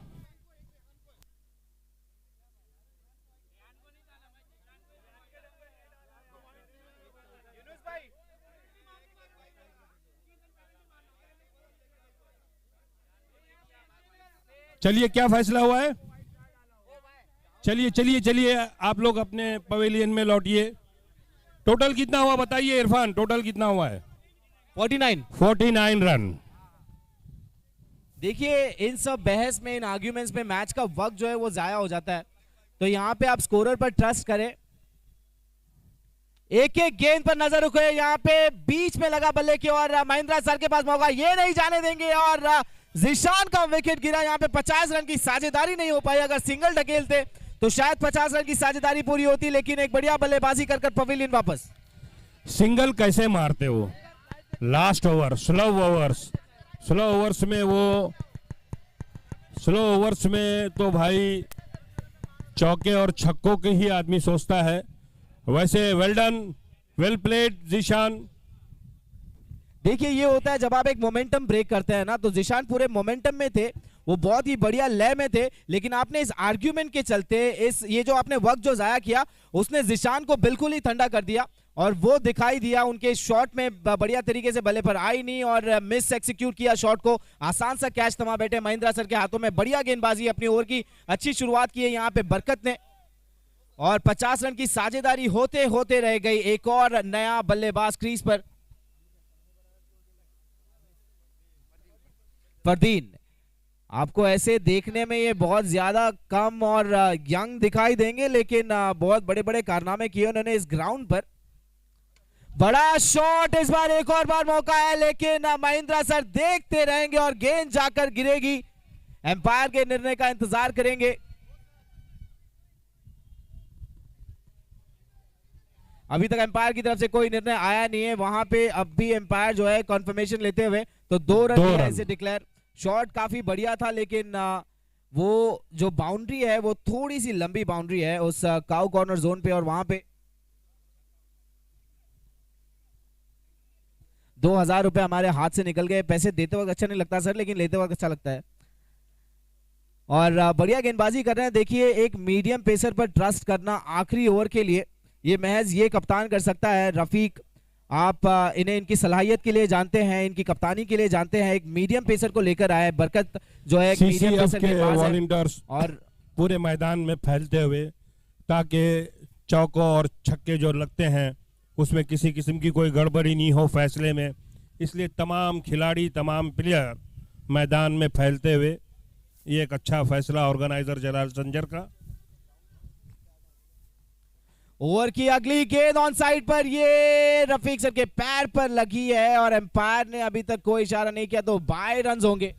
चलिए क्या फैसला हुआ है? चलिए चलिए चलिए, आप लोग अपने पवेलियन में लौटिए। टोटल कितना हुआ बताइए इरफान, टोटल कितना हुआ है? 49 रन। देखिए इन सब बहस में, इन आर्ग्यूमेंट्स में मैच का वक्त जो है वो जाया हो जाता है, तो यहाँ पे आप स्कोरर पर ट्रस्ट करें। एक एक गेंद पर नजर रखे, यहाँ पे बीच में लगा बल्ले की और महिंद्रा सर के पास मौका, ये नहीं जाने देंगे और जिशान का विकेट गिरा। यहाँ पे 50 रन की साझेदारी नहीं हो पाई, अगर सिंगल ढकेलते तो शायद 50 रन की साझेदारी पूरी होती, लेकिन एक बढ़िया बल्लेबाजी कर पवेलियन वापस। सिंगल कैसे मारते हो? लास्ट ओवर, स्लो ओवर्स में वो स्लो ओवर्स में तो भाई चौके और छक्कों के ही आदमी सोचता है। वैसे well done, well played Zeeshan. देखिए ये होता है जब आप एक मोमेंटम ब्रेक करते हैं ना, तो जिशान पूरे मोमेंटम में थे, वो बहुत ही बढ़िया लय में थे, लेकिन आपने इस आर्ग्यूमेंट के चलते, ये जो आपने वक्त जो जाया किया, उसने जिशान को बिल्कुल ही ठंडा कर दिया और वो दिखाई दिया उनके शॉट में बढ़िया तरीके से बल्ले पर आई नहीं और मिस एक्सिक्यूट किया शॉट को। आसान सा कैच थमा बैठे महिंद्रा सर के हाथों में। बढ़िया गेंदबाजी, अपनी ओवर की अच्छी शुरुआत की है यहाँ पे बरकत ने और 50 रन की साझेदारी होते होते रह गई। एक और नया बल्लेबाज क्रीज पर, फरदीन। आपको ऐसे देखने में ये बहुत ज्यादा कम और यंग दिखाई देंगे, लेकिन बहुत बड़े बड़े कारनामे किए उन्होंने इस ग्राउंड पर। बड़ा शॉट, इस बार एक और बार मौका है, लेकिन महिंद्रा सर देखते रहेंगे और गेंद जाकर गिरेगी। एम्पायर के निर्णय का इंतजार करेंगे। अभी तक एम्पायर की तरफ से कोई निर्णय आया नहीं है, वहां पे अब भी एम्पायर जो है कंफर्मेशन लेते हुए, तो 2 रन ऐसे डिक्लेयर। शॉट काफी बढ़िया था, लेकिन वो जो बाउंड्री है वो थोड़ी सी लंबी बाउंड्री है उस काउ कॉर्नर जोन पे, और वहां पे 2000 रुपए हमारे हाथ से निकल गए। पैसे देते वक्त अच्छा नहीं लगता सर, लेकिन लेते वक्त अच्छा लगता है। और बढ़िया गेंदबाजी कर रहे हैं। देखिए एक मीडियम पेसर पर ट्रस्ट करना आखिरी ओवर के लिए ये महज ये कप्तान कर सकता है। रफीक, आप इन्हें इनकी सलाहियत के लिए जानते हैं, इनकी कप्तानी के लिए जानते हैं। एक मीडियम पेसर को लेकर आए। बरकत जो है एक मीडियम पेसर के पास वॉलंटियर्स और पूरे मैदान में फैलते हुए, ताकि चौकों और छक्के जो लगते हैं उसमें किसी किस्म की कोई गड़बड़ी नहीं हो फैसले में, इसलिए तमाम खिलाड़ी, तमाम प्लेयर मैदान में फैलते हुए, ये एक अच्छा फैसला ऑर्गेनाइजर जलाल संजर का। ओवर की अगली गेंद ऑन साइड पर, ये रफीक सर के पैर पर लगी है और एम्पायर ने अभी तक कोई इशारा नहीं किया, तो बाय रन होंगे।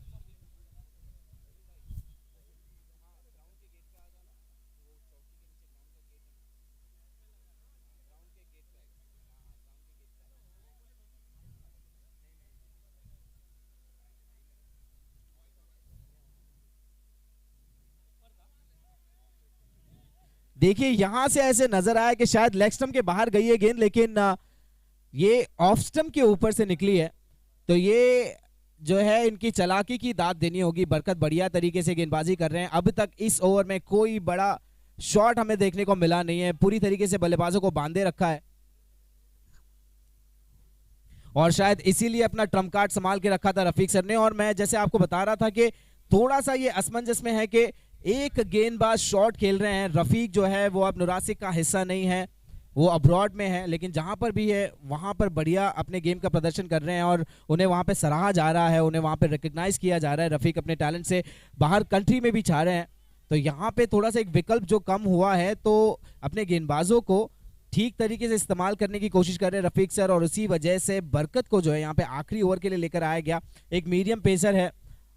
देखिए यहां से ऐसे नजर आया कि शायद लेग स्टंप के बाहर गई है गेंद, लेकिन ये ऑफ स्टंप के ऊपर से निकली है, तो ये जो है इनकी चालाकी की दाद देनी होगी। बरकत बढ़िया तरीके से गेंदबाजी कर रहे हैं। अब तक इस ओवर में कोई बड़ा शॉट हमें देखने को मिला नहीं है, पूरी तरीके से बल्लेबाजों को बांधे रखा है और शायद इसीलिए अपना ट्रम्प कार्ड संभाल के रखा था रफीक सर ने। और मैं जैसे आपको बता रहा था कि थोड़ा सा ये असमंजस में है कि एक गेंदबाज शॉट खेल रहे हैं। रफीक जो है वो अब नुरासिक का हिस्सा नहीं है, वो अब्रॉड में है, लेकिन जहां पर भी है वहां पर बढ़िया अपने गेम का प्रदर्शन कर रहे हैं और उन्हें वहां पे सराहा जा रहा है, उन्हें वहां पे रिकग्नाइज किया जा रहा है। रफीक अपने टैलेंट से बाहर कंट्री में भी छा रहे हैं, तो यहाँ पे थोड़ा सा एक विकल्प जो कम हुआ है, तो अपने गेंदबाजों को ठीक तरीके से इस्तेमाल करने की कोशिश कर रहे हैं रफीक सर, और उसी वजह से बरकत को जो है यहाँ पे आखिरी ओवर के लिए लेकर आया गया। एक मीडियम पेसर है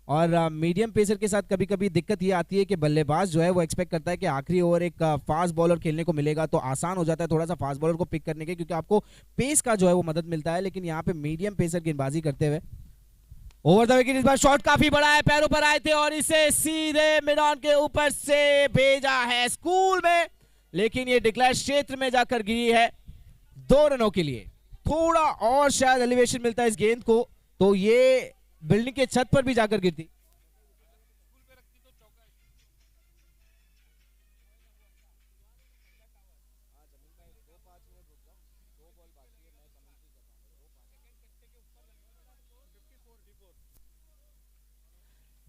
और मीडियम पेसर के साथ कभी कभी दिक्कत ये आती है कि बल्लेबाज जो है वो एक्सपेक्ट करता है कि आखिरी ओवर एक फास्ट बॉलर खेलने को मिलेगा, तो आसान हो जाता है थोड़ा सा फास्ट बॉलर को पिक करने के, क्योंकि आपको पेस का जो है वो मदद मिलता है। लेकिन यहाँ पे मीडियम पेसर गेंदबाजी करते हुए ओवर द विकेट, इस बार शॉट काफी बड़ा है, पैरों पर आए थे और इसे सीधे मिड ऑन के ऊपर से भेजा है स्कूल में, लेकिन ये डिक्लेयर क्षेत्र में जाकर गिरी है 2 रनों के लिए। थोड़ा और शायद एलिवेशन मिलता है इस गेंद को, तो ये बिल्डिंग के छत पर भी जाकर गिरती।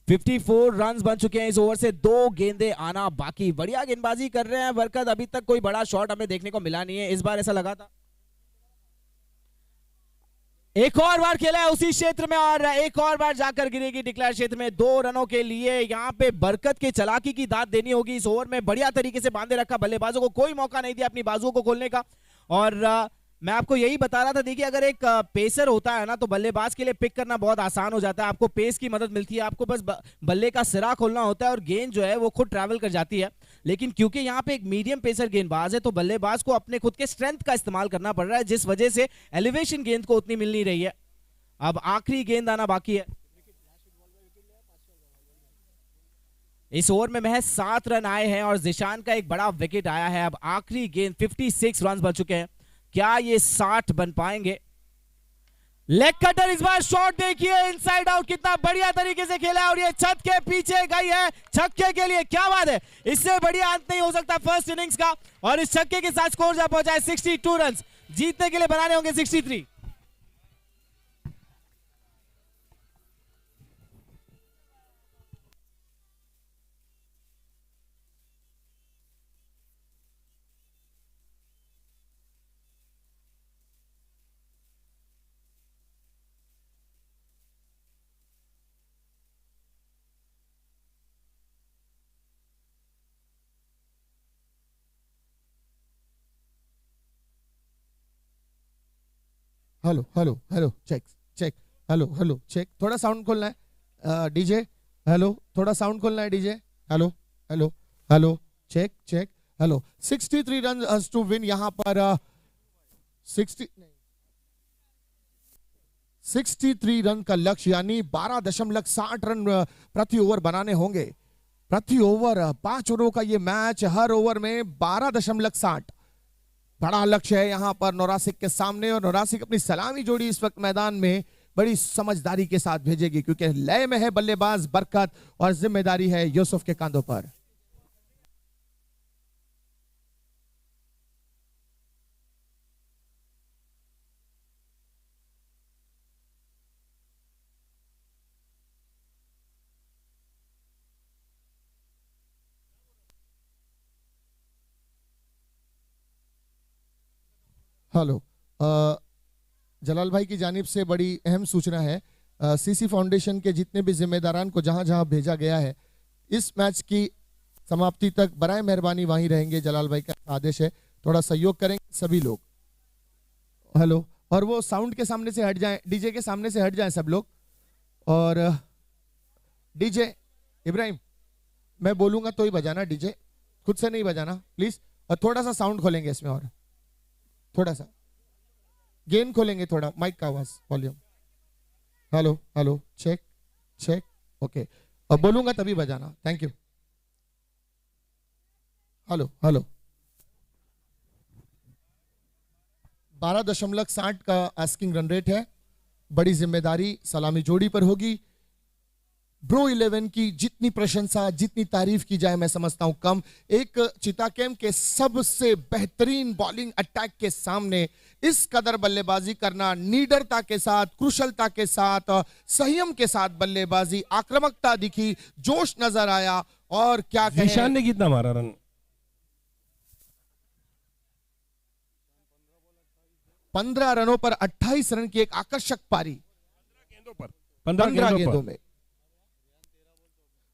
54 रन्स बन चुके हैं इस ओवर से, 2 गेंदे आना बाकी। बढ़िया गेंदबाजी कर रहे हैं बरकत, अभी तक कोई बड़ा शॉट हमें देखने को मिला नहीं है, इस बार ऐसा लगा था। एक और बार खेला है उसी क्षेत्र में और एक और बार जाकर गिरेगी डिक्लेयर क्षेत्र में 2 रनों के लिए। यहां पे बरकत के चालाकी की दाद देनी होगी इस ओवर में। बढ़िया तरीके से बांधे रखा, बल्लेबाजों को कोई मौका नहीं दिया अपनी बाजुओं को खोलने का। और मैं आपको यही बता रहा था, देखिए अगर एक पेसर होता है ना तो बल्लेबाज के लिए पिक करना बहुत आसान हो जाता है, आपको पेस की मदद मिलती है, आपको बस बल्ले का सिरा खोलना होता है और गेंद जो है वो खुद ट्रैवल कर जाती है। लेकिन क्योंकि यहाँ पे एक मीडियम पेसर गेंदबाज है तो बल्लेबाज को अपने खुद के स्ट्रेंथ का इस्तेमाल करना पड़ रहा है, जिस वजह से एलिवेशन गेंद को उतनी मिल नहीं रही है। अब आखिरी गेंद आना बाकी है। इस ओवर में महज 7 रन आए हैं और जिशान का एक बड़ा विकेट आया है। अब आखिरी गेंद, 56 रन बन चुके हैं, क्या ये 60 बन पाएंगे? लेग कटर इस बार शॉट देखिए, इनसाइड आउट, कितना बढ़िया तरीके से खेला और ये छत के पीछे गई है छक्के के लिए। क्या बात है, इससे बढ़िया अंत नहीं हो सकता फर्स्ट इनिंग्स का। और इस छक्के के साथ स्कोर जा पहुंचा है 62 रन, जीतने के लिए बनाने होंगे 63। Hello hello hello check check, hello hello check, थोड़ा साउंड खोलना है डीजे, हेलो थोड़ा साउंड खोलना है DJ, hello hello hello check check, hello. 63 run to win यहां पर 63 रन का लक्ष्य, यानी 12.60 रन प्रति ओवर बनाने होंगे। प्रति ओवर 5 ओवरों का ये मैच, हर ओवर में 12.60 बड़ा लक्ष्य है यहां पर नौरासिक के सामने। और नौरासिक अपनी सलामी जोड़ी इस वक्त मैदान में बड़ी समझदारी के साथ भेजेगी, क्योंकि लय में है बल्लेबाज बरकत और जिम्मेदारी है यूसुफ के कांधों पर। हेलो, जलाल भाई की जानिब से बड़ी अहम सूचना है। सीसी फाउंडेशन के जितने भी जिम्मेदारान को जहां जहां भेजा गया है, इस मैच की समाप्ति तक बराए मेहरबानी वहीं रहेंगे। जलाल भाई का आदेश है, थोड़ा सहयोग करेंगे सभी लोग। हेलो, और वो साउंड के सामने से हट जाएं, डीजे के सामने से हट जाएं सब लोग। और डीजे इब्राहिम, मैं बोलूंगा तो ही बजाना, डीजे खुद से नहीं बजाना प्लीज। और थोड़ा सा साउंड खोलेंगे इसमें, और थोड़ा सा गेन खोलेंगे, थोड़ा माइक का आवाज volume. Hello hello check check, okay. अब बोलूंगा तभी बजाना, थैंक यू। हेलो हेलो, 12.60 का आस्किंग रन रेट है। बड़ी जिम्मेदारी सलामी जोड़ी पर होगी। ब्रो 11 की जितनी प्रशंसा, जितनी तारीफ की जाए, मैं समझता हूं कम। एक चिताकेम के सबसे बेहतरीन बॉलिंग अटैक के सामने इस कदर बल्लेबाजी करना, निडरता के साथ, कुशलता के साथ, संयम के साथ बल्लेबाजी, आक्रामकता दिखी, जोश नजर आया। और क्या कहें, ईशान ने कितना मारा रन? 15 रनों पर 28 रन की एक आकर्षक पारी। 15 गेंदों में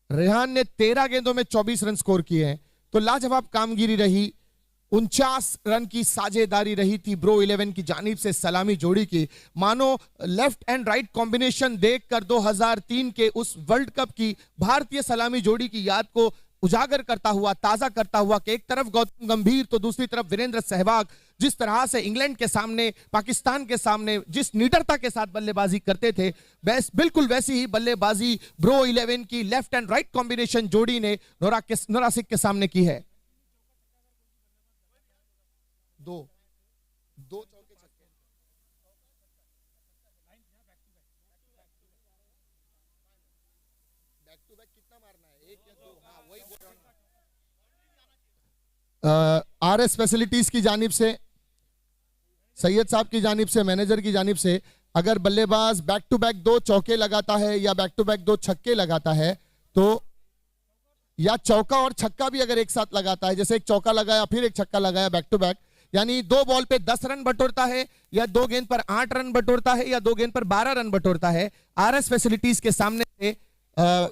रेहान ने 13 गेंदों में 24 रन स्कोर किए हैं। तो लाजवाब कामगिरी रही। 49 रन की साझेदारी रही थी ब्रो 11 की जानिब से सलामी जोड़ी की। मानो लेफ्ट एंड राइट कॉम्बिनेशन देखकर 2003 के उस वर्ल्ड कप की भारतीय सलामी जोड़ी की याद को उजागर करता हुआ, ताजा करता हुआ, कि एक तरफ गौतम गंभीर तो दूसरी तरफ वीरेंद्र सहवाग जिस तरह से इंग्लैंड के सामने, पाकिस्तान के सामने जिस निडरता के साथ बल्लेबाजी करते थे, बिल्कुल वैसी ही बल्लेबाजी ब्रो 11 की लेफ्ट एंड राइट कॉम्बिनेशन जोड़ी ने नौरासिक के सामने की है। दो चौके छक्के, बैक टू बैक कितना मारना है, एक या दो? हाँ, वही बोल रहा हूं। आरएस फैसिलिटीज की जानिब से, सैयद साहब की जानिब से, मैनेजर की जानिब से अगर बल्लेबाज बैक टू बैक 2 चौके लगाता है या बैक टू बैक 2 छक्के लगाता है, तो या चौका और छक्का भी अगर एक साथ लगाता है, जैसे एक चौका लगाया फिर एक छक्का लगाया बैक टू बैक, यानी 2 बॉल पे 10 रन बटोरता है, या 2 गेंद पर 8 रन बटोरता है, या 2 गेंद पर 12 रन बटोरता है, आरएस फैसिलिटीज के सामने से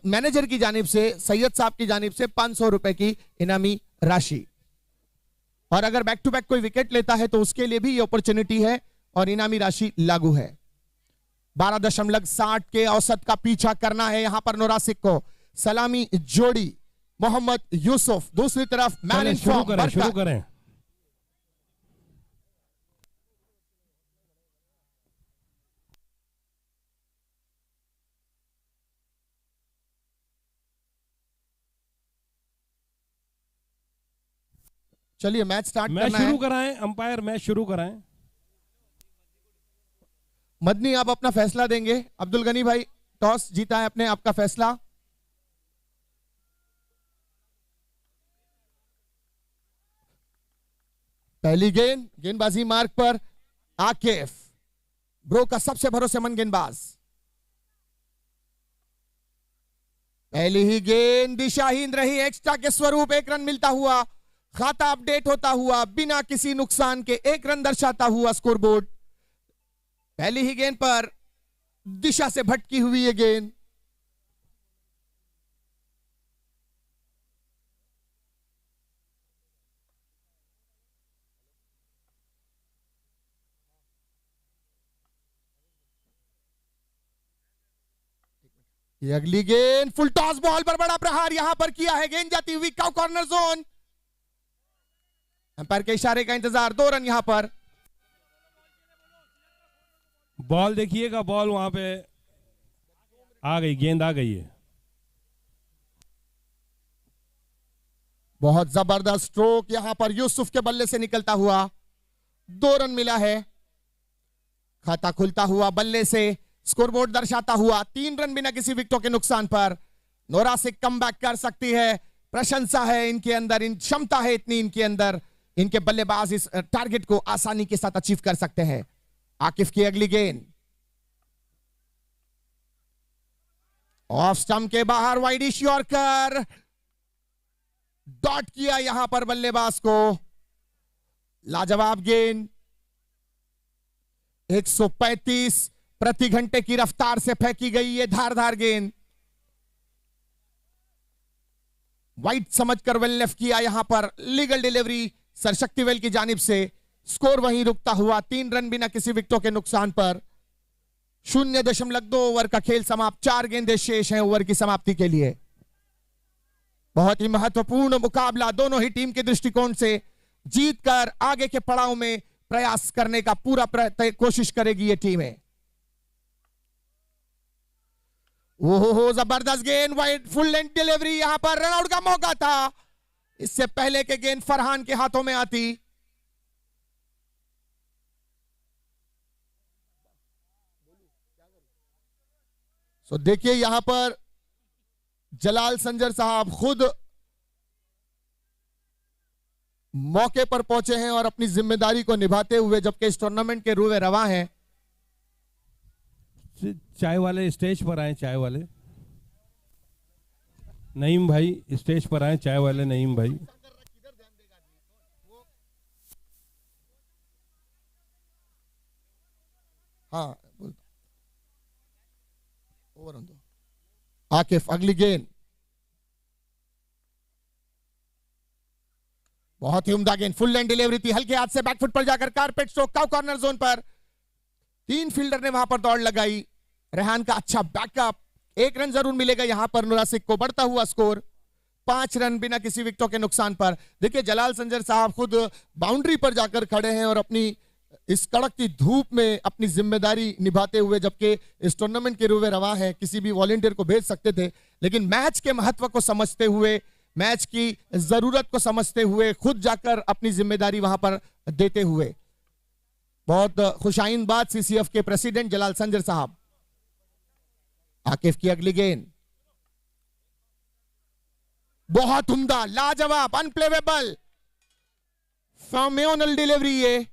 मैनेजर की जानिब से, सैयद साहब की जानिब से 500 रुपए की इनामी राशि। और अगर बैक टू बैक कोई विकेट लेता है तो उसके लिए भी ये अपॉर्चुनिटी है और इनामी राशि लागू है। 12.60 के औसत का पीछा करना है यहां पर नोरासिक को। सलामी जोड़ी मोहम्मद यूसुफ, दूसरी तरफ मैन इन फॉर्म। शुरू करें। चलिए मैच स्टार्ट मैच करना है। शुरू कराएं, अंपायर मैच शुरू कराएं। मदनी आप अपना फैसला देंगे। अब्दुल गनी भाई टॉस जीता है अपने, आपका फैसला। पहली गेंद, गेंदबाजी मार्ग पर आकिफ, ब्रो का सबसे भरोसेमंद गेंदबाज। पहली ही गेंद दिशाहीन रही, एक्स्ट्रा के स्वरूप 1 रन मिलता हुआ, खाता अपडेट होता हुआ, बिना किसी नुकसान के 1 रन दर्शाता हुआ स्कोरबोर्ड। पहली ही गेंद पर दिशा से भटकी हुई ये गेंद। ये अगली गेंद फुल टॉस बॉल पर बड़ा प्रहार यहां पर किया है, गेंद जाती हुई काउ कॉर्नर जोन। अंपायर के इशारे का इंतजार, 2 रन यहां पर। बॉल देखिएगा, बॉल वहां पे आ गई, गेंद आ गई है। बहुत जबरदस्त स्ट्रोक यहां पर यूसुफ के बल्ले से निकलता हुआ, 2 रन मिला है। खाता खुलता हुआ बल्ले से, स्कोरबोर्ड दर्शाता हुआ 3 रन बिना किसी विकेटों के नुकसान पर। नोरासिक कमबैक कर सकती है, प्रशंसा है इनके अंदर, इन क्षमता है इतनी इनके अंदर, इनके बल्लेबाज इस टारगेट को आसानी के साथ अचीव कर सकते हैं। आकिफ की अगली गेंद ऑफ स्टंप के बाहर, वाइडिश यॉर्कर, डॉट किया यहां पर बल्लेबाज को। लाजवाब गेंद, 135 प्रति घंटे की रफ्तार से फेंकी गई ये धारदार गेंद। वाइड समझकर वेल लेफ्ट किया यहां पर, लीगल डिलीवरी सरशक्ति वेल की जानिब से। स्कोर वहीं रुकता हुआ, 3 रन बिना किसी विकेटों के नुकसान पर। 0.2 ओवर का खेल समाप्त, 4 गेंदें शेष हैं ओवर की समाप्ति के लिए। बहुत ही महत्वपूर्ण मुकाबला, दोनों ही टीम के दृष्टिकोण से। जीतकर आगे के पड़ाव में प्रयास करने का पूरा कोशिश करेगी ये टीमें। ओहो जबरदस्त गेंद, वाइड फुल लेंथ डिलीवरी, यहां पर रनआउट का मौका था। इससे पहले के गेंद फरहान के हाथों में आती। सो देखिए यहां पर जलाल संजर साहब खुद मौके पर पहुंचे हैं और अपनी जिम्मेदारी को निभाते हुए, जबकि इस टूर्नामेंट के रुए रवा हैं। चाय वाले स्टेज पर आए, चाय वाले नईम भाई स्टेज पर आए, चाय वाले नईम भाई। हाँ ओवर ऑन दो। आकिफ अगली गेंद, बहुत ही उम्दा गेंद, फुल लेंथ डिलीवरी थी, हल्के हाथ से बैकफुट पर जाकर carpet stroke, cow corner zone पर। 3 फील्डर ने वहां पर दौड़ लगाई। रेहान का अच्छा बैकअप, 1 रन जरूर मिलेगा यहां पर नोरासिक को। बढ़ता हुआ स्कोर 5 रन बिना किसी विकेटों के नुकसान पर। देखिए जलाल संजर साहब खुद बाउंड्री पर जाकर खड़े हैं और अपनी इस कड़कती धूप में अपनी जिम्मेदारी निभाते हुए, जबकि इस टूर्नामेंट के रुए रवा है, किसी भी वॉलंटियर को भेज सकते थे, लेकिन मैच के महत्व को समझते हुए, मैच की जरूरत को समझते हुए खुद जाकर अपनी जिम्मेदारी वहां पर देते हुए। बहुत खुशाइन बात सीसीएफ के प्रेसिडेंट जलाल संजर साहब। आकिफ की अगली गेंद बहुत उम्दा, लाजवाब, अनप्लेवेबल, फेनोमेनल डिलीवरी, ये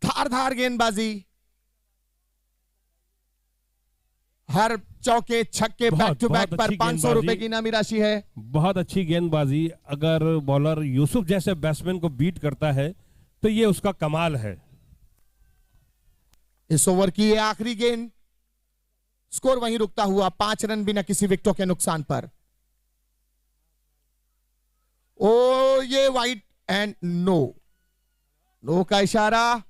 धारदार गेंदबाजी। हर चौके छक्के बैक टू बैक बहुत पर अच्छी 500 रुपए गेंदबाजी। की इनामी राशि है। बहुत अच्छी गेंदबाजी। अगर बॉलर यूसुफ जैसे बैट्समैन को बीट करता है तो ये उसका कमाल है। इस ओवर की ये आखिरी गेंद, स्कोर वहीं रुकता हुआ 5 रन बिना किसी विकेटों के नुकसान पर। ओ ये वाइड एंड नो का इशारा।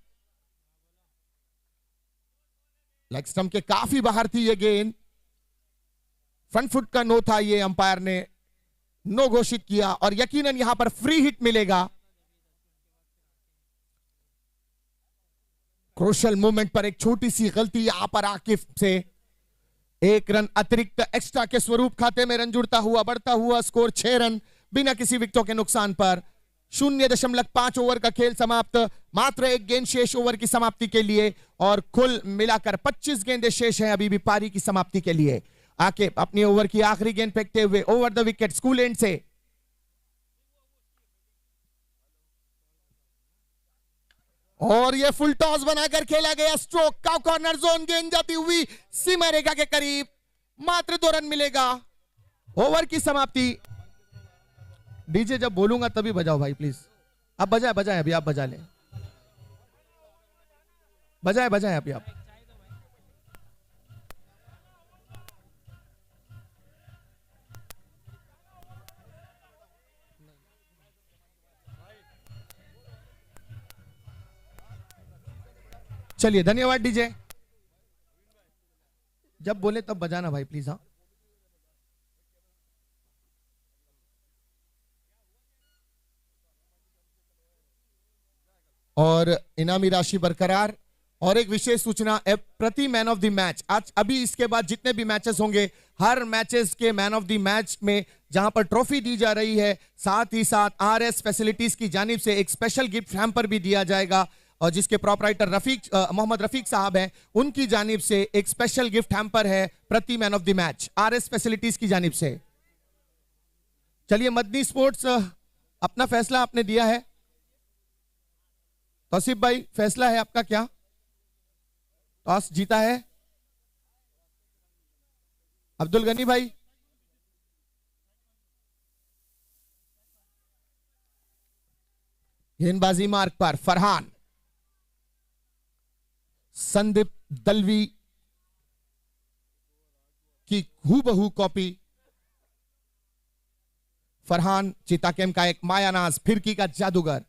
लेग स्टंप के काफी बाहर थी ये गेंद, फ्रंट फुट का नो था, ये अंपायर ने नो घोषित किया और यकीनन यहां पर फ्री हिट मिलेगा। क्रूशियल मूवमेंट पर एक छोटी सी गलती यहां पर आकिफ से 1 रन अतिरिक्त एक्स्ट्रा के स्वरूप खाते में रन जुड़ता हुआ बढ़ता हुआ स्कोर 6 रन बिना किसी विकेटों के नुकसान पर। 0.5 ओवर का खेल समाप्त, मात्र 1 गेंद शेष ओवर की समाप्ति के लिए और कुल मिलाकर 25 गेंदें शेष हैं अभी भी पारी की समाप्ति के लिए। आके अपनी ओवर की आखिरी गेंद फेंकते हुए over the wicket school and से और ये फुल टॉस बनाकर खेला गया स्ट्रोक का कॉर्नर जोन, गेंद जाती हुई सीमा रेखा के करीब, मात्र 2 रन मिलेगा। ओवर की समाप्ति। डीजे जब बोलूंगा तभी बजाओ भाई प्लीज। अब बजाए अभी आप बजा ले, बजाए अभी आप। चलिए धन्यवाद डीजे, जब बोले तब बजाना भाई प्लीज। हाँ और इनामी राशि बरकरार। और एक विशेष सूचना, प्रति मैन ऑफ द मैच आज अभी इसके बाद जितने भी मैचेस होंगे हर मैचेस के मैन ऑफ द मैच में जहां पर ट्रॉफी दी जा रही है, साथ ही साथ आरएस फैसिलिटीज की जानिब से एक स्पेशल गिफ्ट हैम्पर भी दिया जाएगा और जिसके प्रोपराइटर मोहम्मद रफीक साहब हैं, उनकी जानिब से एक स्पेशल गिफ्ट हैम्पर है प्रति man of the match RS facilities की जानिब से। चलिए मदनी स्पोर्ट्स अपना फैसला आपने दिया है। तौसीफ भाई फैसला है आपका क्या? टॉस जीता है अब्दुल गनी भाई। गेंदबाजी मार्ग पर फरहान, संदीप दलवी की हूबहू कॉपी। फरहान चिताकेम का एक मायानाज, फिरकी का जादूगर।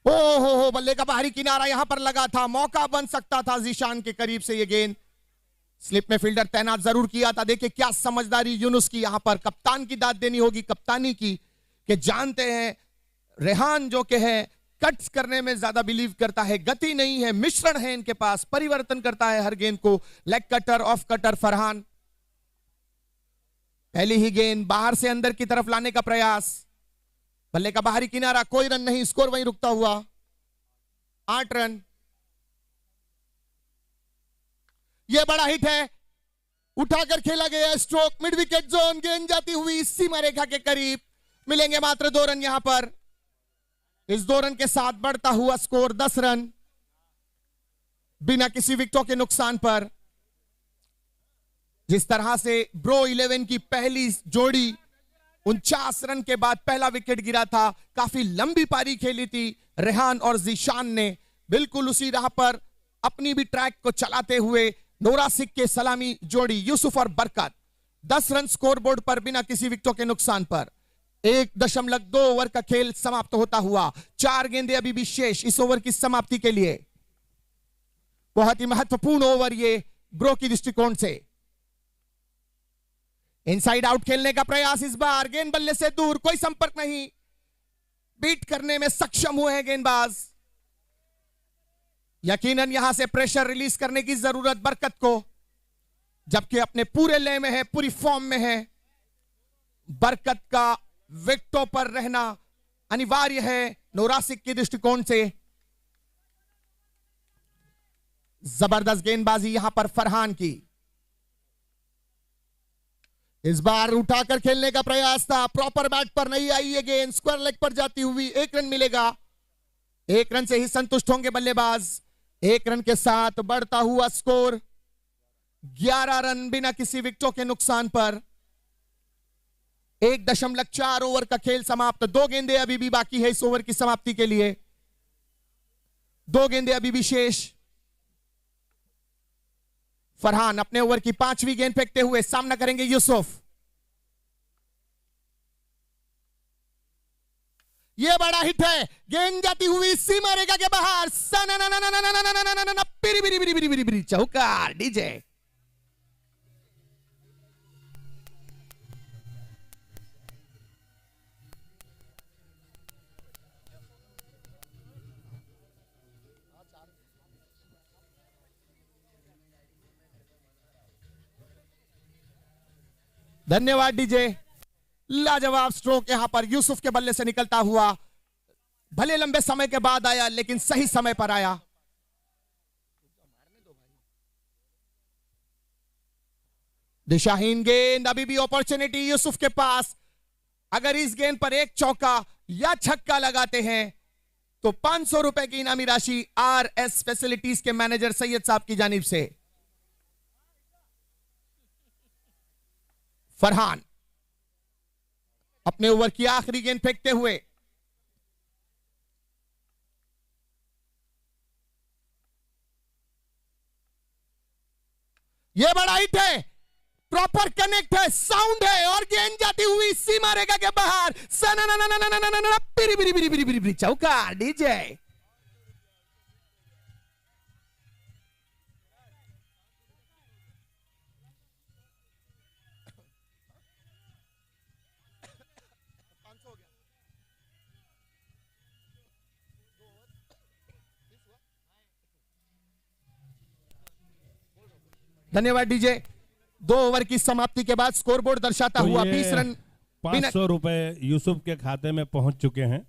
हो बल्ले का बाहरी किनारा यहां पर लगा था, मौका बन सकता था जीशान के करीब से। ये गेंद स्लिप में फील्डर तैनात जरूर किया था। देखिए क्या समझदारी यूनुस की, यहां पर कप्तान की दाद देनी होगी, कप्तानी की, कि जानते हैं रेहान जो के है कट्स करने में ज्यादा बिलीव करता है, गति नहीं है, मिश्रण है इनके पास, परिवर्तन करता है हर गेंद को। Leg cutter off cutter Farhan. पहली ही गेंद बाहर से अंदर की तरफ लाने का प्रयास, बल्ले का बाहरी किनारा, कोई रन नहीं, स्कोर वहीं रुकता हुआ 8 रन। यह बड़ा हिट है, उठाकर खेला गया स्ट्रोक, मिड विकेट जोन, गेंद जाती हुई सीमा रेखा के करीब। मिलेंगे मात्र 2 रन यहां पर। इस 2 रन के साथ बढ़ता हुआ स्कोर 10 रन बिना किसी विकेटों के नुकसान पर। जिस तरह से ब्रो 11 की पहली जोड़ी 49 रन के बाद पहला विकेट गिरा था, काफी लंबी पारी खेली थी रेहान और जीशान ने, बिल्कुल उसी राह पर अपनी भी ट्रैक को चलाते हुए नोरा सिख के सलामी जोड़ी यूसुफ और बरकत 10 रन स्कोरबोर्ड पर बिना किसी विकेटों के नुकसान पर। 1.2 ओवर का खेल समाप्त होता हुआ, 4 गेंदें अभी भी शेष इस ओवर की समाप्ति के लिए। बहुत ही महत्वपूर्ण ओवर ये ब्रो की दृष्टिकोण से। इनसाइड आउट खेलने का प्रयास, इस बार गेंद बल्ले से दूर, कोई संपर्क नहीं, बीट करने में सक्षम हुए हैं गेंदबाज। यकीनन यहां से प्रेशर रिलीज करने की जरूरत बरकत को, जबकि अपने पूरे लय में है, पूरी फॉर्म में है। बरकत का विकेटों पर रहना अनिवार्य है नोरासिक की दृष्टिकोण से। जबरदस्त गेंदबाजी यहां पर फरहान की। इस बार उठाकर खेलने का प्रयास था, प्रॉपर बैट पर नहीं आई ये गेंद, स्क्वायर लेग पर जाती हुई 1 रन मिलेगा। 1 रन से ही संतुष्ट होंगे बल्लेबाज। 1 रन के साथ बढ़ता हुआ स्कोर 11 रन बिना किसी विकेटों के नुकसान पर। 1.4 ओवर का खेल समाप्त। 2 गेंदें अभी भी बाकी है इस ओवर की समाप्ति के लिए। 2 गेंदें अभी भी शेष। फरहान अपने ओवर की 5वीं गेंद फेंकते हुए सामना करेंगे यूसुफ। यह बड़ा हिट है, गेंद जाती हुई सीमा रेखा के बाहर। चौकार डीजे। धन्यवाद डीजे। लाजवाब स्ट्रोक यहां पर यूसुफ के बल्ले से निकलता हुआ। भले लंबे समय के बाद आया लेकिन सही समय पर आया। दिशाहीन गेंद, अभी भी अपॉर्चुनिटी यूसुफ के पास। अगर इस गेंद पर एक चौका या छक्का लगाते हैं तो 500 रुपए की इनामी राशि RS फैसिलिटीज के मैनेजर सैयद साहब की जानिब से। फरहान अपने ओवर की आखिरी गेंद फेंकते हुए। यह बड़ा हिट है, प्रॉपर कनेक्ट है, साउंड है और गेंद जाती हुई सीमा रेखा के बाहर। चौकार डीजे। धन्यवाद डीजे। 2 ओवर की समाप्ति के बाद स्कोरबोर्ड दर्शाता हुआ 20 रन 500 रुपए यूसुफ के खाते में पहुंच चुके हैं।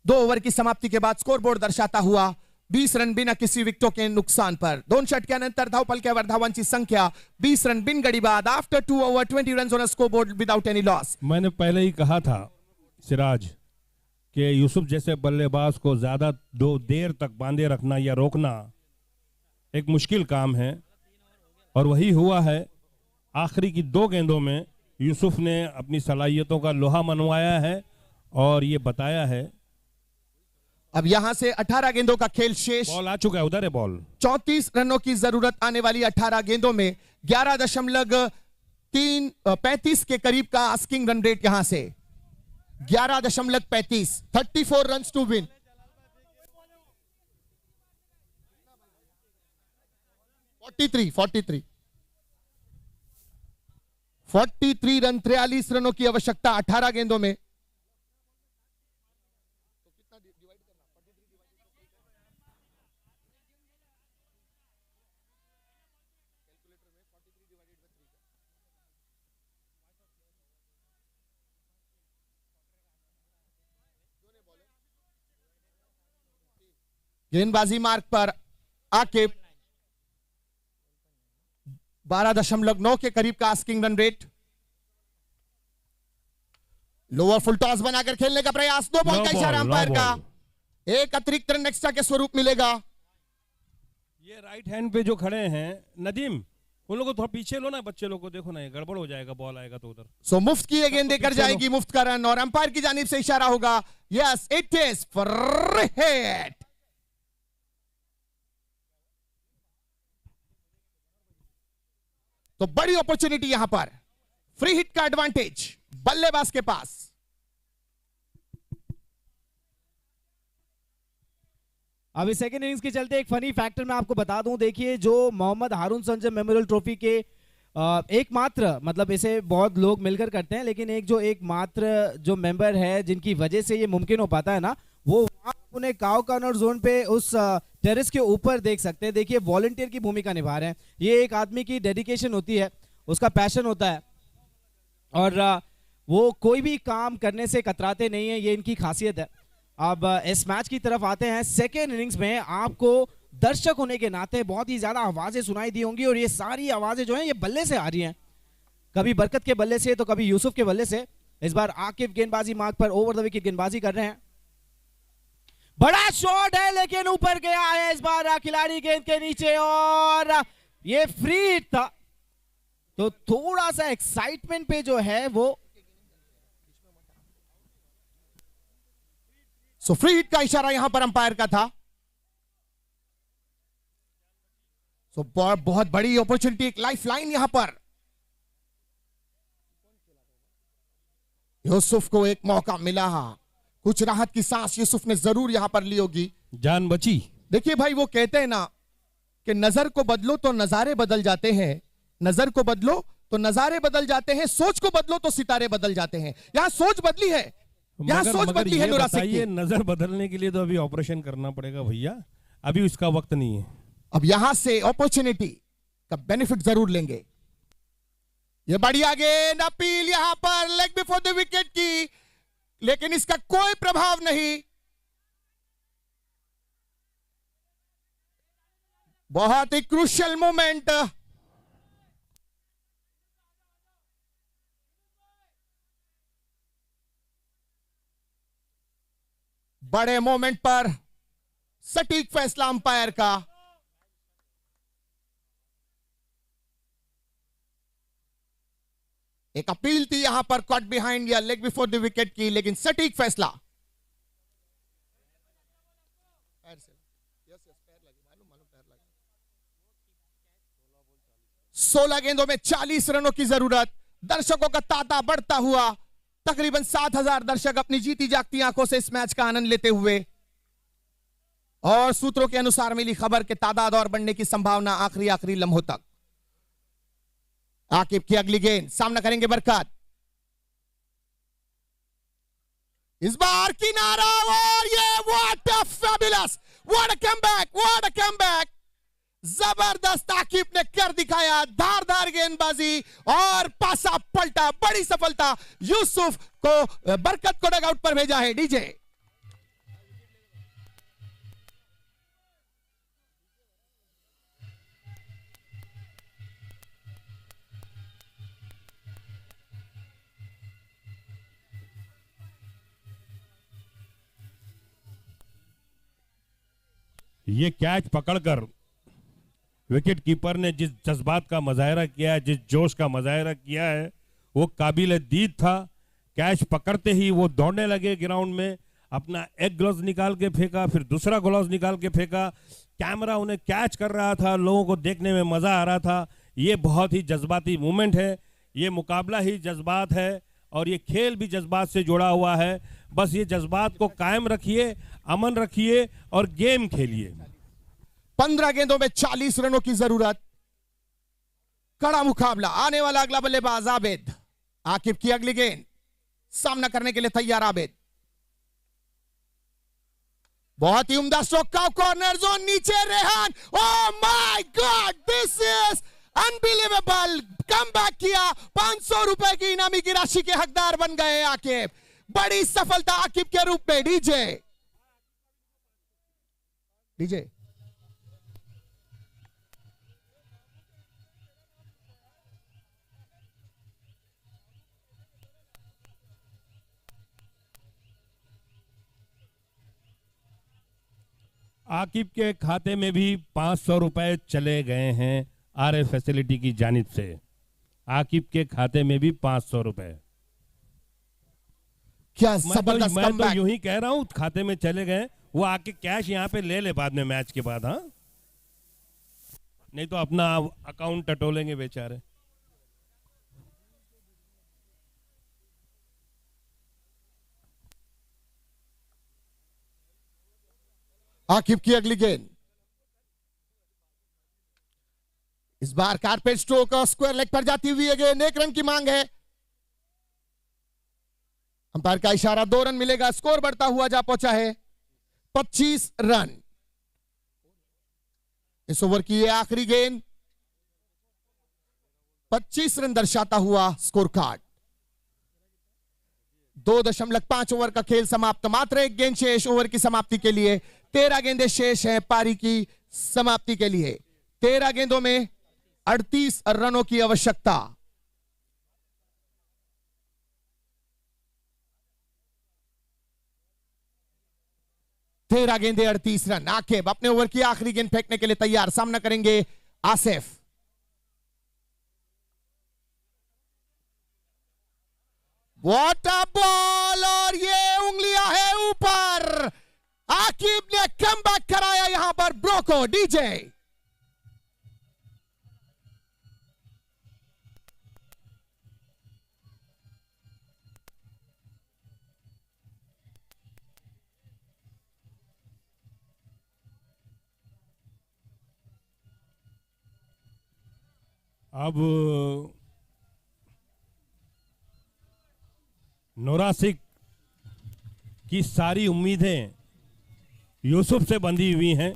2 ओवर की समाप्ति के बाद स्कोरबोर्ड दर्शाता हुआ 20 रन बिना किसी विकेटों के नुकसान पर। 2 षटक्यानंतर के अनंतर धावपलक्यावर धावांची संख्या 20 रन बिन गडी बाद। After 2 over 20 run on scoreboard without any loss. मैंने पहले ही कहा था सिराज कि यूसुफ जैसे बल्लेबाज को ज्यादा देर तक बांधे रखना या रोकना एक मुश्किल काम है और वही हुआ है। आखिरी की 2 गेंदों में यूसुफ ने अपनी सलाहियतों का लोहा मनवाया है और ये बताया है। अब यहां से 18 गेंदों का खेल शेष। बॉल आ चुका है, उधर है बॉल। 34 रनों की जरूरत आने वाली 18 गेंदों में 11.35 के करीब का आस्किंग रन रेट यहां से 11.35। 34 रन टू विन। 43 रन, 43 रनों की आवश्यकता 18 गेंदों में। गेंदबाजी मार्ग पर आके 12.9 के करीब का asking run rate. Lower full toss बनाकर खेलने का प्रयास। 2 बॉल का इशारा अंपायर का। एक अतिरिक्त रन एक्स्ट्रा के स्वरूप मिलेगा। ये राइट हैंड पे जो खड़े हैं नदीम, उन लोगों को थोड़ा पीछे लो ना, बच्चे लोग को देखो ना, ये गड़बड़ हो जाएगा, बॉल आएगा तो उधर। सो मुफ्त की ये गेंद देकर जाएगी, मुफ्त का रन और अंपायर की जानिब से इशारा होगा। Yes, it is for hit. तो बड़ी अपॉर्चुनिटी यहां पर, फ्री हिट का एडवांटेज बल्लेबाज के पास। अभी सेकेंड इनिंग्स के चलते एक फनी फैक्टर मैं आपको बता दूं। देखिए, जो मोहम्मद हारून संजय मेमोरियल ट्रॉफी के एकमात्र, मतलब इसे बहुत लोग मिलकर करते हैं, लेकिन एकमात्र जो मेंबर है जिनकी वजह से ये मुमकिन हो पाता है ना, वो उन्हें काउ कॉर्नर जोन पे उस टेरेस के ऊपर देख सकते हैं। देखिए, वॉलंटियर की भूमिका निभा रहे हैं। ये एक आदमी की डेडिकेशन होती है, उसका पैशन होता है और वो कोई भी काम करने से कतराते नहीं है, ये इनकी खासियत है। अब इस मैच की तरफ आते हैं। सेकेंड इनिंग्स में आपको दर्शक होने के नाते बहुत ही ज्यादा आवाजें सुनाई दी होंगी और ये सारी आवाजें जो हैं ये बल्ले से आ रही हैं, कभी बरकत के बल्ले से तो कभी यूसुफ के बल्ले से। इस बार आकिब गेंदबाजी मार्ग पर ओवर द विकेट गेंदबाजी कर रहे हैं। बड़ा शॉट है लेकिन ऊपर गया है इस बार खिलाड़ी गेंद के नीचे और ये फ्री हिट था। तो थोड़ा सा एक्साइटमेंट पे जो है वो सो फ्री हिट का इशारा यहां पर अंपायर का था। सो बहुत बड़ी अपॉर्चुनिटी, एक लाइफ लाइन यहां पर यूसुफ को एक मौका मिला। कुछ राहत की सांस यूसुफ ने जरूर यहां पर ली होगी, जान बची। देखिए भाई, वो कहते हैं ना कि नजर को बदलो तो नजारे बदल जाते हैं, नजर को बदलो तो नजारे बदल जाते हैं, सोच को बदलो तो सितारे बदल जाते हैं। यहां सोच बदली है, यहां सोच बदली है नूरा सिख की। नजर बदलने के लिए तो अभी ऑपरेशन करना पड़ेगा भैया, अभी उसका वक्त नहीं है। अब यहां से अपॉर्चुनिटी का बेनिफिट जरूर लेंगे। ये बढ़िया गेंद, अपील यहां पर लेग बिफोर द विकेट की, लेकिन इसका कोई प्रभाव नहीं। बहुत ही क्रूशियल मोमेंट। बड़े मोमेंट पर सटीक फैसला अंपायर का। एक अपील थी यहां पर कट बिहाइंड या लेग बिफोर द विकेट की, लेकिन सटीक फैसला। 16 गेंदों में 40 रनों की जरूरत। दर्शकों का तांता बढ़ता हुआ, तकरीबन 7,000 दर्शक अपनी जीती जागती आंखों से इस मैच का आनंद लेते हुए, और सूत्रों के अनुसार मिली खबर के तादाद और बढ़ने की संभावना आखिरी लम्हों तक। आकिब की अगली गेंद, सामना करेंगे बरकत। इस बार किनारा, और ये what a fabulous, what a comeback, what a comeback. जबरदस्त आकिब ने कर दिखाया, धारदार गेंदबाजी और पासा पलटा, बड़ी सफलता। यूसुफ को, बरकत को डगआउट पर भेजा है डीजे। ये कैच पकड़कर विकेट कीपर ने जिस जज्बात का मुजाहरा किया है, जिस जोश का मुजाहरा किया है, वो काबिल दीद था। कैच पकड़ते ही वो दौड़ने लगे ग्राउंड में, अपना एक ग्लव्स निकाल के फेंका, फिर दूसरा ग्लव्स निकाल के फेंका। कैमरा उन्हें कैच कर रहा था, लोगों को देखने में मजा आ रहा था। ये बहुत ही जज्बाती मूवमेंट है, ये मुकाबला ही जज्बात है और ये खेल भी जज्बात से जुड़ा हुआ है। बस ये जज्बात को कायम रखिए, अमन रखिए और गेम खेलिए। 15 गेंदों में 40 रनों की जरूरत। कड़ा मुकाबला। आने वाला अगला बल्लेबाज आबिद। आकिब की अगली गेंद, सामना करने के लिए तैयार आबिद। बहुत ही उम्दा स्ट्रोक का, कॉर्नर जोन, नीचे Rehan. Oh my God, this is unbelievable. Come back किया, 500 रुपए की इनामी की राशि के हकदार बन गए आकिब। बड़ी सफलता आकिब के रूप में। डीजे डीजे आकिब के खाते में भी 500 रुपए चले गए हैं आरए फैसिलिटी की जानिब से। आकिब के खाते में भी 500 रुपए। क्या जबरदस्त मैं तो कमबैक। यूं ही कह रहा हूं, खाते में चले गए। वो आके कैश यहां पे ले ले बाद में, मैच के बाद। हाँ, नहीं तो अपना अकाउंट टटोलेंगे बेचारे। आकिब की अगली गेंद, इस बार कारपेट स्ट्रोक और स्क्वायर लेग पर जाती हुई गेंद। 1 रन की मांग है। अंपायर का इशारा, 2 रन मिलेगा। स्कोर बढ़ता हुआ जा पहुंचा है 25 रन। इस ओवर की ये आखिरी गेंद। 25 रन दर्शाता हुआ स्कोर कार्ड। 2.5 ओवर का खेल समाप्त। मात्र 1 गेंद शेष ओवर की समाप्ति के लिए। 13 गेंदें शेष हैं पारी की समाप्ति के लिए। 13 गेंदों में 38 रनों की आवश्यकता। 13 गेंदे 38 रन। आकिब अपने ओवर की आखिरी गेंद फेंकने के लिए तैयार, सामना करेंगे आसिफ। व्हाट अ बॉल, और ये उंगलियां है ऊपर। आकिब ने कमबैक कराया यहां पर ब्रोको डीजे। अब नोरासिक की सारी उम्मीदें यूसुफ से बंधी हुई हैं।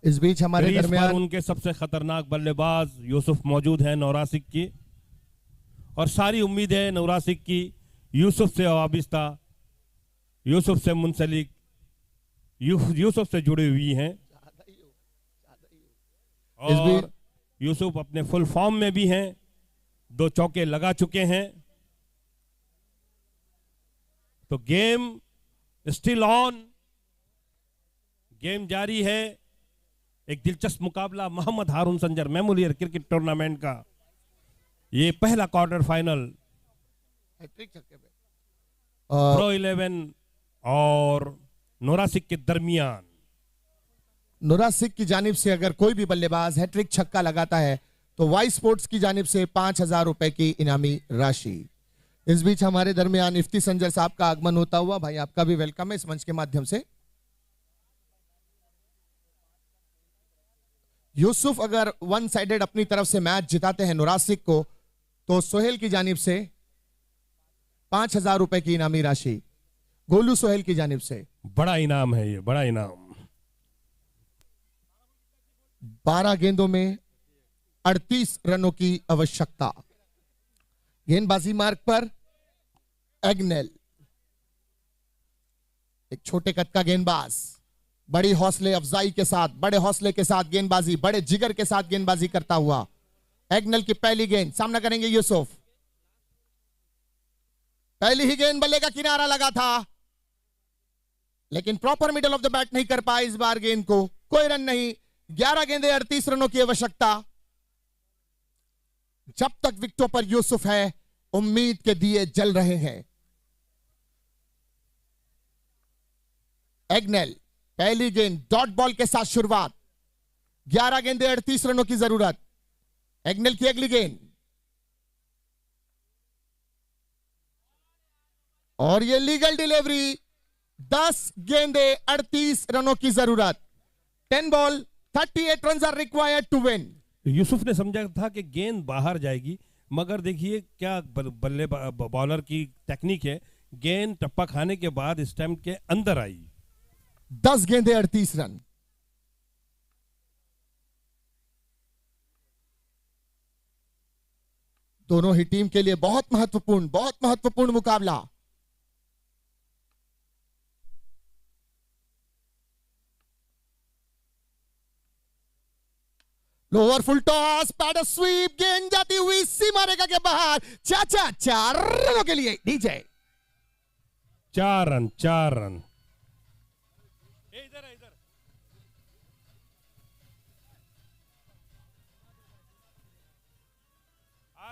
इस बीच हमारे क्रीज पर दरमियान उनके सबसे खतरनाक बल्लेबाज यूसुफ मौजूद हैं नोरासिक की, और सारी उम्मीदें नोरासिक की यूसुफ से वाबिस्ता, यूसुफ से मुंसलिक, यूसुफ से जुड़ी हुई हैं। और यूसुफ अपने फुल फॉर्म में भी हैं, 2 चौके लगा चुके हैं। तो गेम स्टिल ऑन, गेम जारी है। एक दिलचस्प मुकाबला मोहम्मद हारून संजर मेमोरियल क्रिकेट टूर्नामेंट का ये पहला क्वार्टर फाइनल प्रो 11 और नोरासिक के दरमियान। नोरासिक की जानिब से अगर कोई भी बल्लेबाज हैट्रिक छक्का लगाता है तो वाई स्पोर्ट्स की जानिब से 5,000 रुपए की इनामी राशि। इस बीच हमारे दरमियान इफ्ती संजर साहब का आगमन होता हुआ, भाई आपका भी वेलकम है इस मंच के माध्यम से। यूसुफ अगर वन साइडेड अपनी तरफ से मैच जिताते हैं नोरासिक को, तो सोहेल की जानिब से 5,000 रुपए की इनामी राशि गोलू सोहेल की जानिब से। बड़ा इनाम है ये, बड़ा इनाम। 12 गेंदों में 38 रनों की आवश्यकता। गेंदबाजी मार्ग पर एग्नेल, एक छोटे कद का गेंदबाज, बड़ी हौसले अफजाई के साथ, बड़े हौसले के साथ गेंदबाजी, बड़े जिगर के साथ गेंदबाजी करता हुआ एग्नेल की पहली गेंद, सामना करेंगे यूसुफ। पहली ही गेंद बल्ले का किनारा लगा था, लेकिन proper middle of the bat नहीं कर पाए इस बार गेंद को। कोई रन नहीं, 11 गेंदे 38 रनों की आवश्यकता। जब तक विकेटों पर यूसुफ है, उम्मीद के दिए जल रहे हैं। एग्नेल पहली गेंद डॉट बॉल के साथ शुरुआत, 11 गेंदे 38 रनों की जरूरत। एग्नेल की अगली गेंद, और ये लीगल डिलीवरी, 10 गेंदे 38 रनों की जरूरत। 10 ball 38 runs are required to win. Yusuf ने समझा था कि गेंद बाहर जाएगी, मगर देखिए क्या बल्ले बॉलर की टेक्निक है, गेंद टप्पा खाने के बाद स्टंप के अंदर आई। 10 गेंदे 38 रन। दोनों ही टीम के लिए बहुत महत्वपूर्ण मुकाबला। Lower full toss, paddle sweep, गेंद जाती हुई सीमा रेखा के बाहर। चाचा 4 रनों के लिए डीजे। 4 run, 4 run. इधर इधर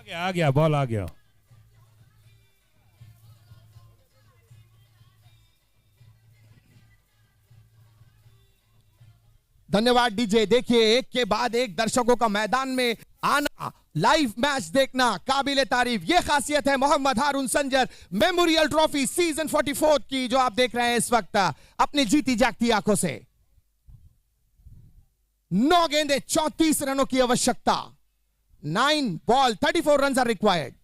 आ गया बॉल आ गया। धन्यवाद डीजे। देखिए एक के बाद एक दर्शकों का मैदान में आना, लाइव मैच देखना काबिले तारीफ। ये खासियत है मोहम्मद हारून संजर मेमोरियल ट्रॉफी सीजन 44 की, जो आप देख रहे हैं इस वक्त अपनी जीती जागती आंखों से। 9 गेंदे 34 रनों की आवश्यकता। 9 बॉल 34 रन आर रिक्वायर्ड।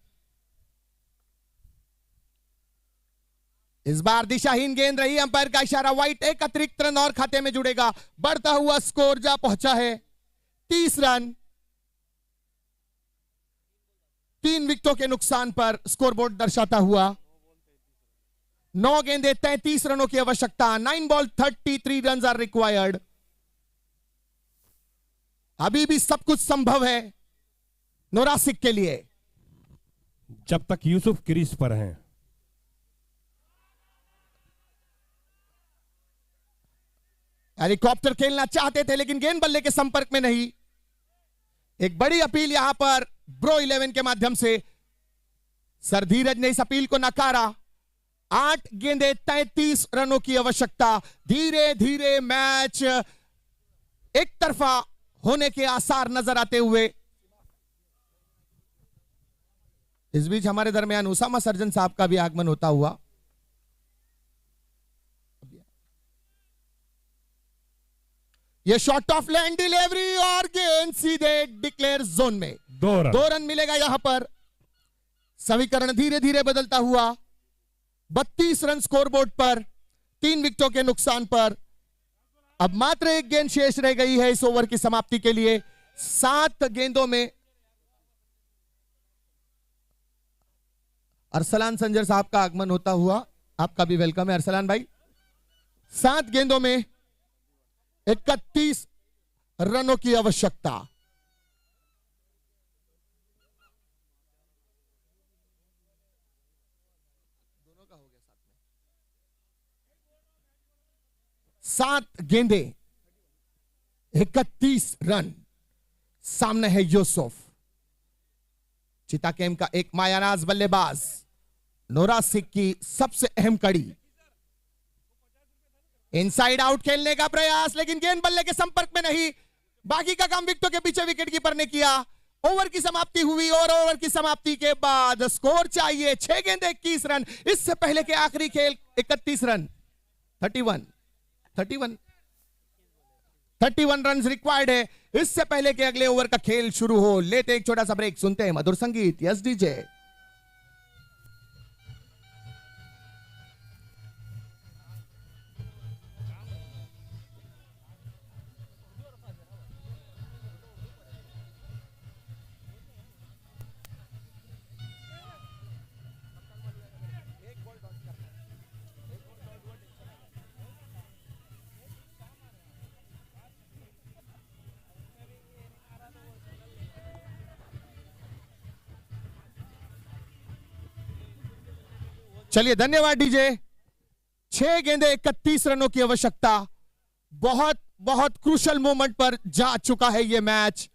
इस बार दिशाहीन गेंद रही, अंपायर का इशारा वाइट। एक अतिरिक्त रन और खाते में जुड़ेगा। बढ़ता हुआ स्कोर जा पहुंचा है 30 रन। 3 विकेटों के नुकसान पर स्कोरबोर्ड दर्शाता हुआ 9 गेंदे 33 रनों की आवश्यकता। 9 बॉल 33 रन आर रिक्वायर्ड। अभी भी सब कुछ संभव है नोरासिक के लिए, जब तक यूसुफ क्रीज पर हैं। हेलीकॉप्टर खेलना चाहते थे लेकिन गेंद बल्ले के संपर्क में नहीं। एक बड़ी अपील यहां पर ब्रो 11 के माध्यम से। सर धीरज ने इस अपील को नकारा। 8 गेंदें 33 रनों की आवश्यकता। धीरे धीरे मैच एक तरफा होने के आसार नजर आते हुए। इस बीच हमारे दरमियान उसामा सर्जन साहब का भी आगमन होता हुआ। ये शॉट ऑफ लैंड डिलीवरी और गेंद सीधे डिक्लेयर जोन में। 2 रन मिलेगा यहां पर। समीकरण धीरे धीरे बदलता हुआ। 32 रन स्कोरबोर्ड पर 3 विकेटों के नुकसान पर। अब मात्र 1 गेंद शेष रह गई है इस ओवर की समाप्ति के लिए। 7 गेंदों में अरसलान संजर साहब का आगमन होता हुआ। आपका भी वेलकम है अरसलान भाई। 7 गेंदों में 31 रनों की आवश्यकता। दोनों का हो गया साथ में। 7 गेंदें 31 रन। सामने है यूसुफ। चिता कैम का एक मायानाज बल्लेबाज। नोरा सिख की सबसे अहम कड़ी। इनसाइड आउट खेलने का प्रयास लेकिन गेंद बल्ले के संपर्क में नहीं। बाकी का काम विकेटों के पीछे विकेट कीपर ने किया। ओवर की समाप्ति हुई और ओवर की समाप्ति के बाद स्कोर चाहिए 6 गेंद 21 रन। इससे पहले के आखिरी खेल 31 रन 31 रन रिक्वायर्ड है। इससे पहले के अगले ओवर का खेल शुरू हो। लेते एक छोटा सा ब्रेक, सुनते हैं मधुर संगीत। Yes DJ. चलिए धन्यवाद डीजे। 6 गेंदे 31 रनों की आवश्यकता। बहुत बहुत क्रूशल मोमेंट पर जा चुका है यह मैच।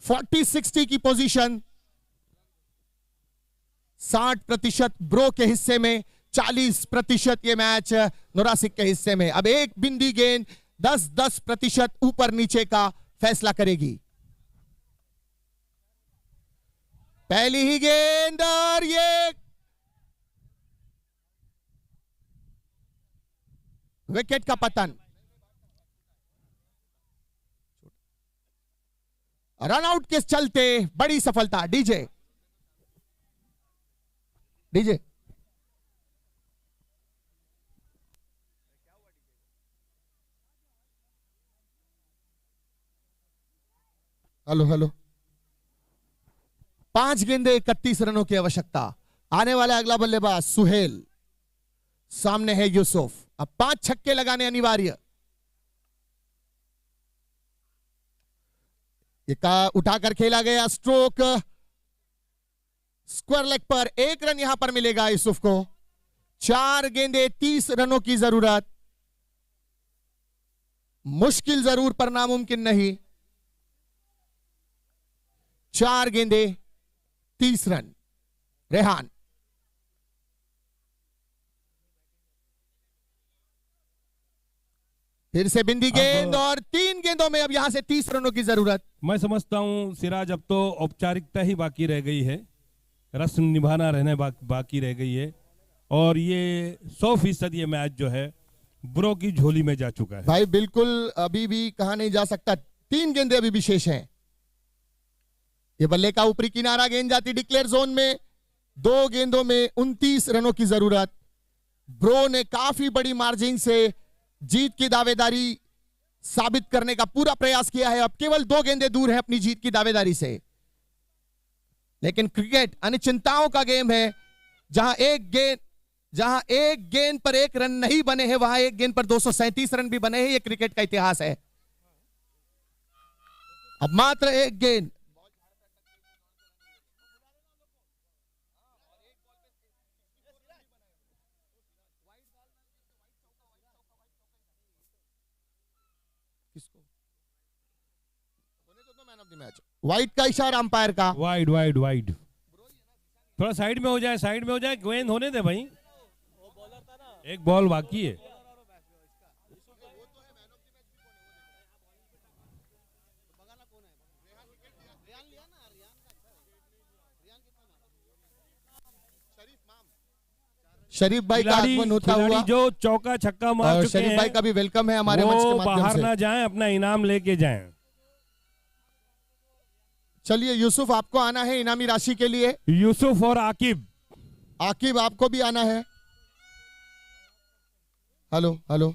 40-60 की पोजीशन। 60% ब्रो के हिस्से में, 40% यह मैच नोरासिक के हिस्से में। अब एक बिंदी गेंद 10-10% ऊपर नीचे का फैसला करेगी। पहली ही गेंद और ये विकेट का पतन। रनआउट के चलते बड़ी सफलता। DJ hello. 5 गेंदे 31 रनों की आवश्यकता। आने वाला अगला बल्लेबाज सुहेल। सामने है यूसुफ। अब 5 छक्के लगाने अनिवार्य। उठाकर खेला गया स्ट्रोक स्क्वायर लेग पर। 1 रन यहां पर मिलेगा यूसुफ को। 4 गेंदे 30 रनों की जरूरत। मुश्किल जरूर पर नामुमकिन नहीं। 4 गेंदे 30 रन। रेहान फिर से बिंदी गेंद और 3 गेंदों में अब यहां से 30 रनों की जरूरत। मैं समझता हूं सिराज अब तो औपचारिकता ही बाकी रह गई है। रस्म निभाना रहने बाकी रह गई है और ये 100% ये मैच जो है ब्रो की झोली में जा चुका है। भाई बिल्कुल अभी भी कहा नहीं जा सकता। 3 गेंदे अभी भी शेष हैं। ये बल्ले का ऊपरी किनारा, गेंद जाती डिक्लेयर जोन में। 2 गेंदों में 29 रनों की जरूरत। ब्रो ने काफी बड़ी मार्जिन से जीत की दावेदारी साबित करने का पूरा प्रयास किया है। अब केवल 2 गेंदे दूर है अपनी जीत की दावेदारी से। लेकिन क्रिकेट अनिश्चितताओं का गेम है। जहां एक गेंद पर 1 रन नहीं बने हैं, वहां 1 गेंद पर 237 रन भी बने हैं। यह क्रिकेट का इतिहास है। अब मात्र 1 गेंद। मैच वाइड का इशारा अंपायर का। वाइड वाइड वाइड, थोड़ा साइड में हो जाए, साइड में हो जाए, गेंद होने दे भाई, एक बॉल बाकी है। शरीफ भाई का आगमन होता खिलाड़ी हुआ, जो चौका छक्का मार और चुके शरीफ भाई हैं, का भी वेलकम है हमारे मंच के वो माध्यम बाहर से। ना जाएं, अपना इनाम लेके जाएं। चलिए यूसुफ आपको आना है इनामी राशि के लिए। यूसुफ और आकिब, आकिब आपको भी आना है। Hello hello